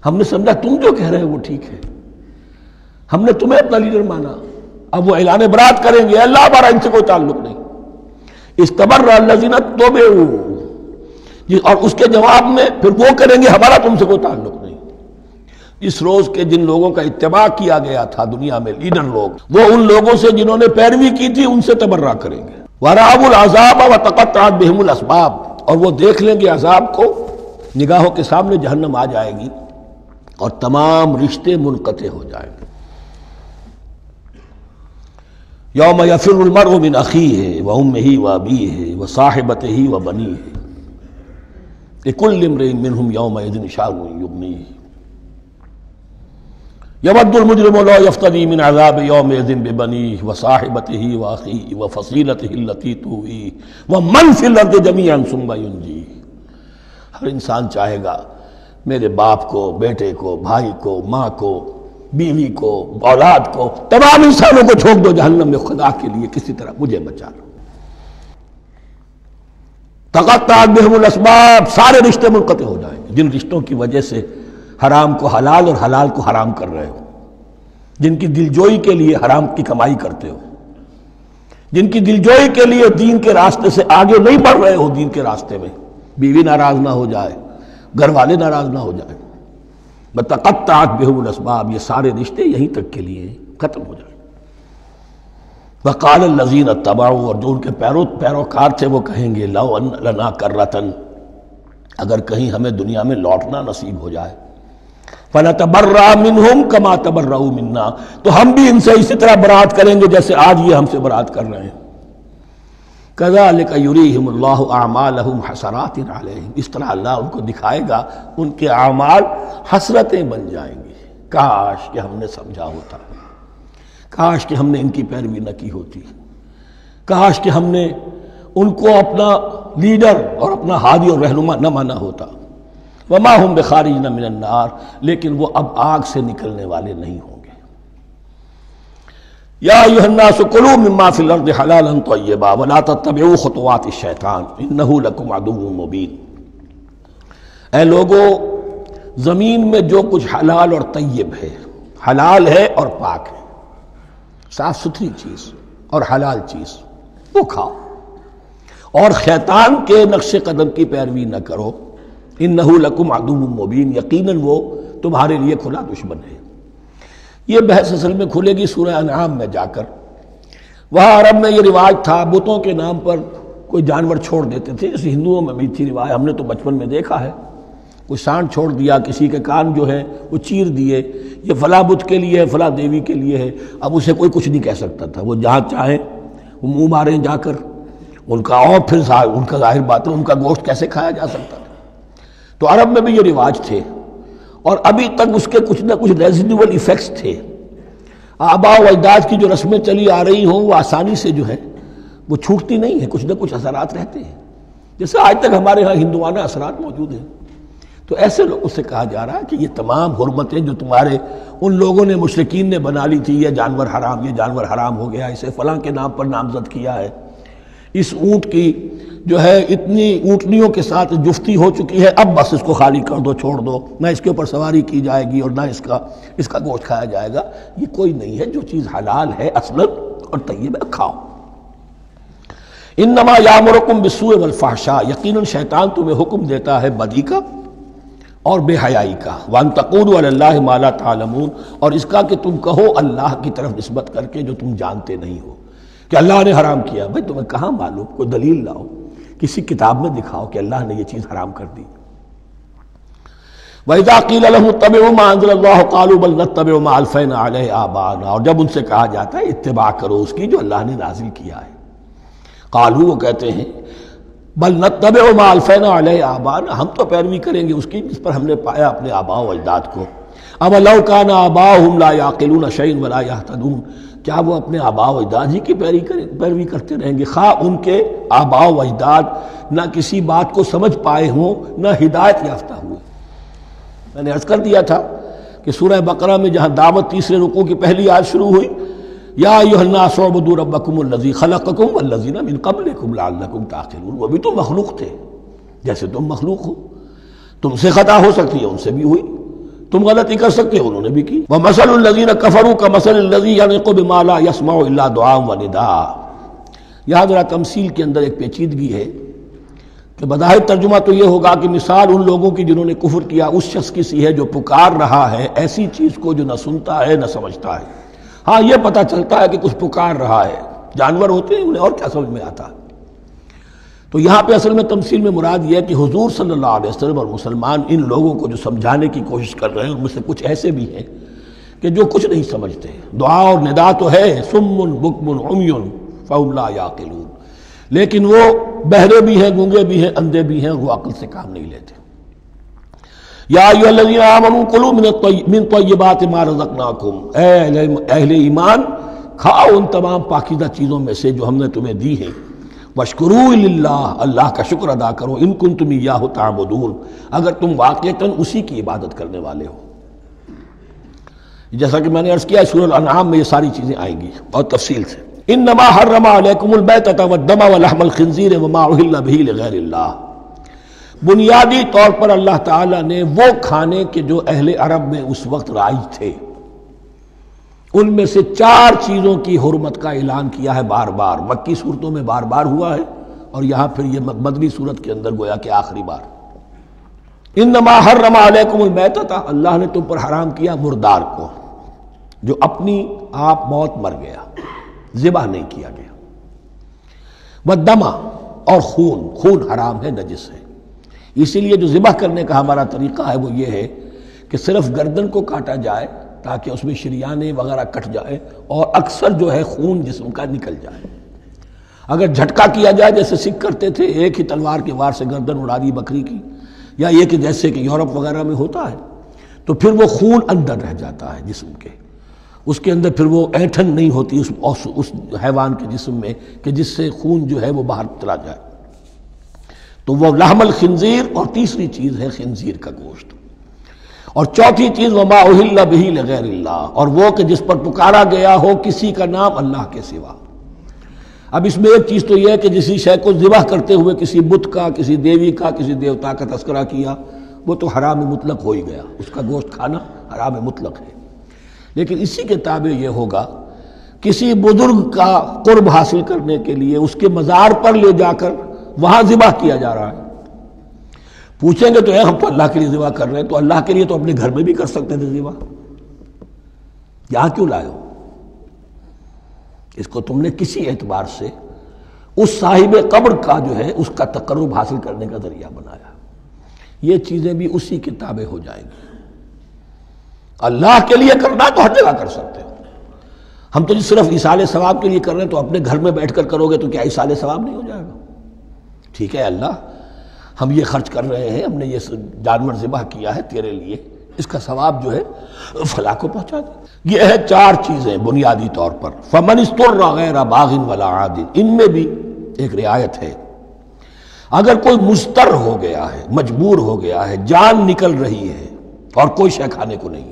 S2: ہم نے سمجھا تم جو کہہ رہے ہو وہ ٹھیک ہے، ہم نے تمہیں اپنا لیڈر مانا۔ اب وہ اعلان برات کریں گے، اللہ ہمارا ان سے کوئی تعلق نہیں۔ استبرأ الذین اتبعوا، اور اس کے جواب میں پھر وہ کریں گے ہمارا تم سے کوئی تعلق نہیں۔ اس روز کے جن لوگوں کا اتباع کیا گیا تھا دنیا میں، لیڈر لوگ، وہ ان لوگوں سے جنہوں نے پیروی کی تھی ان سے تبرہ کریں گے۔ وَرَأَوُا الْعَذَابَ وَتَقَطَّعَتْ بِهِمُ الْأَسْبَابُ، اور وہ دیکھ لیں گے عذاب کو، نگاہوں کے سامنے جہنم آ جائے گی اور تمام رشتے منقطع ہو جائیں گے۔ یوم یفر المرء من اخیہ وامہ وابیہ وصاحبتہ وبنیہ لکل امرئ منہم یومئذ شأن یغنیہ یود المجرم لو یفتدی من عذاب یومئذ ببنیہ وصاحبتہ واخیہ وفصیلتہ التی تؤویہ ومن فی الارض جمیعا ثم ینجیہ۔ ہر انسان چاہے گا میرے باپ کو، بیٹے کو، بھائی کو، ماں کو، بیوی کو، اولاد کو، تمام انسانوں کو جھونک دو جہنم میں، خدا کے لیے کسی طرح مجھے بچا لو۔ تقطعت بہم الاسباب، سارے رشتے منقطع ہو جائیں گے، جن رشتوں کی وجہ سے حرام کو حلال اور حلال کو حرام کر رہے ہو، جن کی دلجوئی کے لیے حرام کی کمائی کرتے ہو، جن کی دلجوئی کے لیے دین کے راستے سے آگے نہیں بڑھ رہے ہو، دین کے راستے میں بیوی ناراض نہ ہو جائے، گھر والے ناراض نہ ہو جائیں. بتقطعت بہم الاسباب، یہ سارے رشتے یہیں تک کے لیے ختم ہو جائیں. وقال الذین اتبعوا، اور جو ان کے پیروکار تھے وہ کہیں گے لو ان لنا کرۃ، اگر کہیں ہمیں دنیا میں لوٹنا نصیب ہو جائے، فنتبرأ منہم کما تبرؤوا منا، تو ہم بھی ان سے اسی طرح برات کریں گے جیسے آج یہ ہم سے برات کر رہے ہیں. کذالک یریہم اللہ اعمالہم حسرات علیہم، اس طرح اللہ ان کو دکھائے گا ان کے اعمال حسرتیں بن جائیں گی. کاش کہ ہم نے سمجھا ہوتا، کاش کہ ہم نے ان کی پیروی نہ کی ہوتی، کاش کہ ہم نے ان کو اپنا لیڈر اور اپنا ہادی اور رہنما نہ مانا ہوتا. وما ہم بخارجین من النار، لیکن وہ اب آگ سے نکلنے والے نہیں ہوں گے. یا ایھا الناس کلوا مما فی الارض حلالا طیبا ولا تتبعوا خطوات الشیطان انہ لکم عدو مبین. اے لوگو، زمین میں جو کچھ حلال اور طیب ہے، حلال ہے اور پاک ہے، صاف ستھری چیز اور حلال چیز، وہ کھاؤ، اور شیطان کے نقش قدم کی پیروی نہ کرو. انہ لکم عدو مبین، یقیناً وہ تمہارے لیے کھلا دشمن ہے. یہ بحث اصل میں کھلے گی سورہ انعام میں جا کر. وہاں عرب میں یہ رواج تھا، بتوں کے نام پر کوئی جانور چھوڑ دیتے تھے، جیسے ہندوؤں میں بھی تھی رواج، ہم نے تو بچپن میں دیکھا ہے. کوئی سانڈ چھوڑ دیا، کسی کے کان جو ہے وہ چیر دیے، یہ فلاں بت کے لیے ہے، فلاں دیوی کے لیے ہے. اب اسے کوئی کچھ نہیں کہہ سکتا تھا، وہ جہاں چاہیں وہ منہ ماریں جا کر ان کا، اور پھر ان کا ظاہر بات ہے ان کا گوشت کیسے کھایا جا سکتا تھا. تو عرب میں بھی یہ رواج تھے، اور ابھی تک اس کے کچھ نہ کچھ ریزیڈول ایفیکٹس تھے. آباء و اجداد کی جو رسمیں چلی آ رہی ہوں وہ آسانی سے جو ہے وہ چھوٹتی نہیں ہے، کچھ نہ کچھ اثرات رہتے ہیں، جیسے آج تک ہمارے ہاں ہندوانہ اثرات موجود ہیں. تو ایسے لوگوں سے کہا جا رہا ہے کہ یہ تمام حرمتیں جو تمہارے ان لوگوں نے مشرکین نے بنا لی تھی، یہ جانور حرام، یہ جانور حرام ہو گیا، اسے فلاں کے نام پر نامزد کیا ہے، اس اونٹ کی جو ہے اتنی اونٹنیوں کے ساتھ جفتی ہو چکی ہے، اب بس اس کو خالی کر دو، چھوڑ دو، نہ اس کے اوپر سواری کی جائے گی اور نہ اس کا گوشت کھایا جائے گا. یہ کوئی نہیں ہے، جو چیز حلال ہے اصلاً اور طیب ہے کھاؤ. انما یامرکم بالسوء والفحشاء، یقیناً شیطان تمہیں حکم دیتا ہے بدی کا اور بے حیائی کا. وان تقولوا علی اللہ ما لا تعلمون، اور اس کا کہ تم کہو اللہ کی طرف نسبت کر کے جو تم جانتے نہیں ہو کہ اللہ نے حرام کیا. بھائی تمہیں کہاں معلوم؟ کوئی دلیل لاؤ، کسی کتاب میں دکھاؤ کہ اللہ نے یہ چیز حرام کر دی. وَإِذَا قِيلَ لَهُمُ اتَّبِعُوا مَا أَنزَلَ اللَّهُ قَالُوا بَلْ نَتَّبِعُ مَا أَلْفَيْنَا عَلَيْهِ آبَاءَنَا، اور جب ان سے کہا جاتا ہے اتباع کرو اس کی جو اللہ نے نازل کیا ہے، قالوا، وہ کہتے ہیں بل نتبع ما ألفينا عليه آباءنا، ہم تو پیروی کریں گے اس کی جس پر ہم نے پایا اپنے آباء و اجداد کو. أَوَلَوْ كَانَ آبَاؤُهُمْ لَا يَعْقِلُونَ شَيْئًا وَلَا يَهْتَدُونَ، کیا وہ اپنے آباء و اجداد ہی کی پیروی کرتے رہیں گے، خواہ ان کے آباء و اجداد نہ کسی بات کو سمجھ پائے ہوں نہ ہدایت یافتہ ہوئے. میں نے عرض کر دیا تھا کہ سورہ بقرہ میں جہاں دعوت تیسرے رکوع کی پہلی آیت شروع ہوئی، یا ایھا الناس اعبدوا ربکم الذی خلقکم والذین من قبلکم لعلکم تعقلون، وہ بھی تو مخلوق تھے جیسے تم مخلوق ہو، تم سے خطا ہو سکتی ہے ان سے بھی ہوئی، تم غلطی کر سکتے ہو انہوں نے بھی کی. ومثل الذین کفروا کمثل الذی ینطق بما لا یسمع الا دعاء ونداء. یہاں ذرا تمثیل کے اندر ایک پیچیدگی ہے کہ بظاہر ترجمہ تو یہ ہوگا کہ مثال ان لوگوں کی جنہوں نے کفر کیا اس شخص کی سی ہے جو پکار رہا ہے ایسی چیز کو جو نہ سنتا ہے نہ سمجھتا ہے. ہاں یہ پتہ چلتا ہے کہ کچھ پکار رہا ہے، جانور ہوتے ہیں انہیں اور کیا سمجھ میں آتا ہے. تو یہاں پہ اصل میں تمثیل میں مراد یہ ہے کہ حضور صلی اللہ علیہ وسلم اور مسلمان ان لوگوں کو جو سمجھانے کی کوشش کر رہے ہیں ان میں سے کچھ ایسے بھی ہیں کہ جو کچھ نہیں سمجھتے. دعا اور ندا تو ہے، صم بکم عمی فہم لا یعقلون، لیکن وہ بہرے بھی ہیں، گونگے بھی ہیں، اندھے بھی ہیں، اور وہ عقل سے کام نہیں لیتے. یا ایھا الذین آمنوا کلوا من طیبات ما رزقناکم، اے اہل ایمان کھاؤ ان تمام پاکیزہ چیزوں میں سے جو ہم نے تمہیں دی ہیں. واشکروا للہ، اللہ کا شکر ادا کرو، ان کنتم ایاہ تعبدون، اگر تم واقعتاً اسی کی عبادت کرنے والے ہو. جیسا کہ میں نے عرض کیا سورہ الانعام میں یہ ساری چیزیں آئیں گی اور تفصیل سے. انما حرم علیکم المیتۃ والدم ولحم الخنزیر وما اہل بہ لغیر اللہ، بنیادی طور پر اللہ تعالیٰ نے وہ کھانے کے جو اہل عرب میں اس وقت رائج تھے ان میں سے 4 چیزوں کی حرمت کا اعلان کیا ہے بار بار. مکی صورتوں میں بار بار ہوا ہے اور یہاں پھر یہ مدنی صورت کے اندر گویا کہ آخری بار. انما حرم علیکم المیتۃ، اللہ نے تم پر حرام کیا مردار کو، جو اپنی آپ موت مر گیا، ذبح نہیں کیا گیا، والدم، اور خون حرام ہے، نجس ہے۔ اسی لیے جو ذبح کرنے کا ہمارا طریقہ ہے وہ یہ ہے کہ صرف گردن کو کاٹا جائے تاکہ اس میں شریانے وغیرہ کٹ جائے اور اکثر جو ہے خون جسم کا نکل جائے۔ اگر جھٹکا کیا جائے جیسے سکھ کرتے تھے، ایک ہی تلوار کے وار سے گردن اڑا دی بکری کی، یا یہ کہ جیسے کہ یورپ وغیرہ میں ہوتا ہے، تو پھر وہ خون اندر رہ جاتا ہے جسم کے، اس کے اندر پھر وہ اینٹھن نہیں ہوتی اس حیوان کے جسم میں کہ جس سے خون جو ہے وہ باہر چلا جائے۔ تو وہ لحم الخنزیر، اور تیسری چیز ہے خنزیر کا گوشت، اور چوتھی چیز وما اہل بہ لغیر اللہ، اور وہ کہ جس پر پکارا گیا ہو کسی کا نام اللہ کے سوا۔ اب اس میں ایک چیز تو یہ ہے کہ جسی شے کو ذبح کرتے ہوئے کسی بت کا، کسی دیوی کا، کسی دیوتا کا تذکرہ کیا، وہ تو حرام مطلق ہو ہی گیا، اس کا گوشت کھانا حرام مطلق ہے۔ لیکن اسی کے تابع یہ ہوگا کسی بزرگ کا قرب حاصل کرنے کے لیے اس کے مزار پر لے جا کر وہاں ذبح کیا جا رہا ہے۔ پوچھیں گے تو ہم تو اللہ کے لیے ذبح کر رہے ہیں، تو اللہ کے لیے تو اپنے گھر میں بھی کر سکتے تھے ذبح، یہاں کیوں لائے ہو؟ اس کو تم نے کسی اعتبار سے اس صاحب قبر کا جو ہے اس کا تقرب حاصل کرنے کا ذریعہ بنایا۔ یہ چیزیں بھی اسی کے تابع ہو جائیں گی۔ اللہ کے لیے کرنا تو ہر جگہ کر سکتے ہو، ہم تو صرف ایصال ثواب کے لیے کر رہے ہیں، تو اپنے گھر میں بیٹھ کر کرو گے تو کیا ایصال ثواب نہیں ہو جائے گا؟ ٹھیک ہے اللہ، ہم یہ خرچ کر رہے ہیں، ہم نے یہ جانور ذبح کیا ہے تیرے لیے، اس کا ثواب جو ہے فلاں کو پہنچا دے۔ یہ ہے چار چیزیں بنیادی طور پر۔ فمن اضطر غیر باغ ولا عاد، ان میں بھی ایک رعایت ہے، اگر کوئی مضطر ہو گیا ہے، مجبور ہو گیا ہے، جان نکل رہی ہے اور کوئی شے کھانے کو نہیں،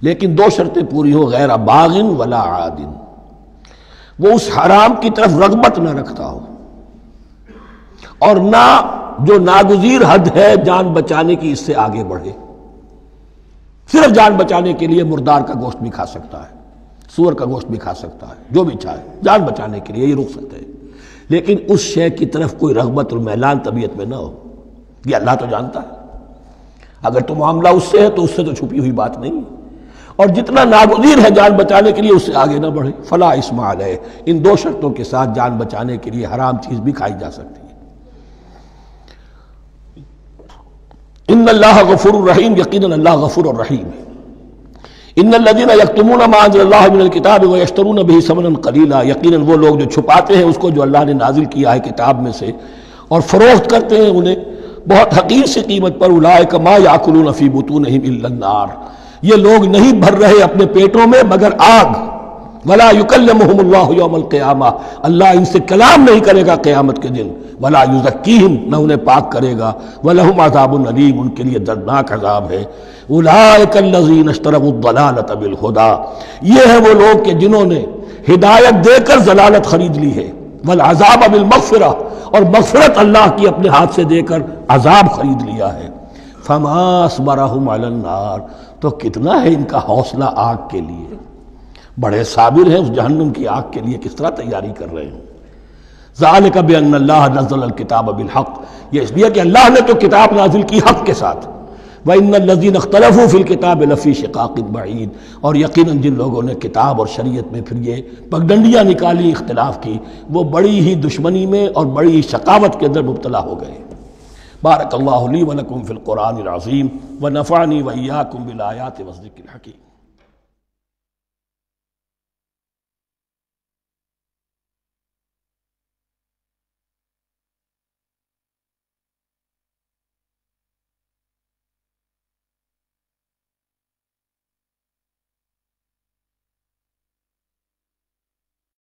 S2: لیکن دو شرطیں پوری ہو، غیر باغ ولا عاد، وہ اس حرام کی طرف رغبت نہ رکھتا ہو، اور نہ جو ناگزیر حد ہے جان بچانے کی اس سے آگے بڑھے۔ صرف جان بچانے کے لیے مردار کا گوشت بھی کھا سکتا ہے، سور کا گوشت بھی کھا سکتا ہے، جو بھی چاہے، جان بچانے کے لیے یہ رخصت ہے، لیکن اس شے کی طرف کوئی رغبت اور میلان طبیعت میں نہ ہو۔ یہ اللہ تو جانتا ہے، اگر تو معاملہ اس سے ہے تو اس سے تو چھپی ہوئی بات نہیں ہے، اور جتنا ناگزیر ہے جان بچانے کے لیے اس سے آگے نہ بڑھے۔ فلا اسم علیہ، ان دو شرطوں کے ساتھ جان بچانے کے لیے حرام چیز بھی کھائی جا سکتی ہے۔ ان اللہ غفور الرحیم، یقیناً اللہ غفور الرحیم ہے۔ ان الذین یکتمون ما انزل اللہ من الکتاب ویشترون به ثمنا قلیلا، یقیناً وہ لوگ جو چھپاتے ہیں اس کو جو اللہ نے نازل کیا ہے کتاب میں سے اور فروخت کرتے ہیں انہیں بہت حقیر سی قیمت پر، اولئک ما یاکلون فی بطونہم الا النار، یہ لوگ نہیں بھر رہے اپنے پیٹوں میں مگر آگ۔ ولا یکلمہم اللہ یوم القیامہ، اللہ ان سے کلام نہیں کرے گا قیامت کے دن۔ ولا یزکیہم، نہ انہیں پاک کرے گا۔ ولہم عذاب علیم، ان کے لیے دردناک عذاب ہے۔ اولئک الذین اشتروا الضلالۃ بالہدی، یہ ہے وہ لوگ کہ جنہوں نے ہدایت دے کر ضلالت خرید لی ہے، والعذاب بالمغفرہ، اور مغفرت اللہ کی اپنے ہاتھ سے دے کر عذاب خرید لیا ہے۔ فما اصبرہم علی النار، تو کتنا ہے ان کا حوصلہ آگ کے لیے، بڑے صابر ہیں اس جہنم کی آگ کے لیے، کس طرح تیاری کر رہے ہیں۔ ذالک بان اللہ نزل الکتاب بالحق، یہ اس لیے کہ اللہ نے تو کتاب نازل کی حق کے ساتھ۔ وان الذین اختلفوا فی الکتاب لفی شقاق بعید، اور یقیناً جن لوگوں نے کتاب اور شریعت میں پھر یہ پگڈنڈیاں نکالی، اختلاف کی، وہ بڑی ہی دشمنی میں اور بڑی ہی شقاوت کے اندر مبتلا ہو گئے۔ بارک اللہ لی ولکم فی القرآن العظیم ونفعنی وإیاکم بالآیات والذکر الحکیم۔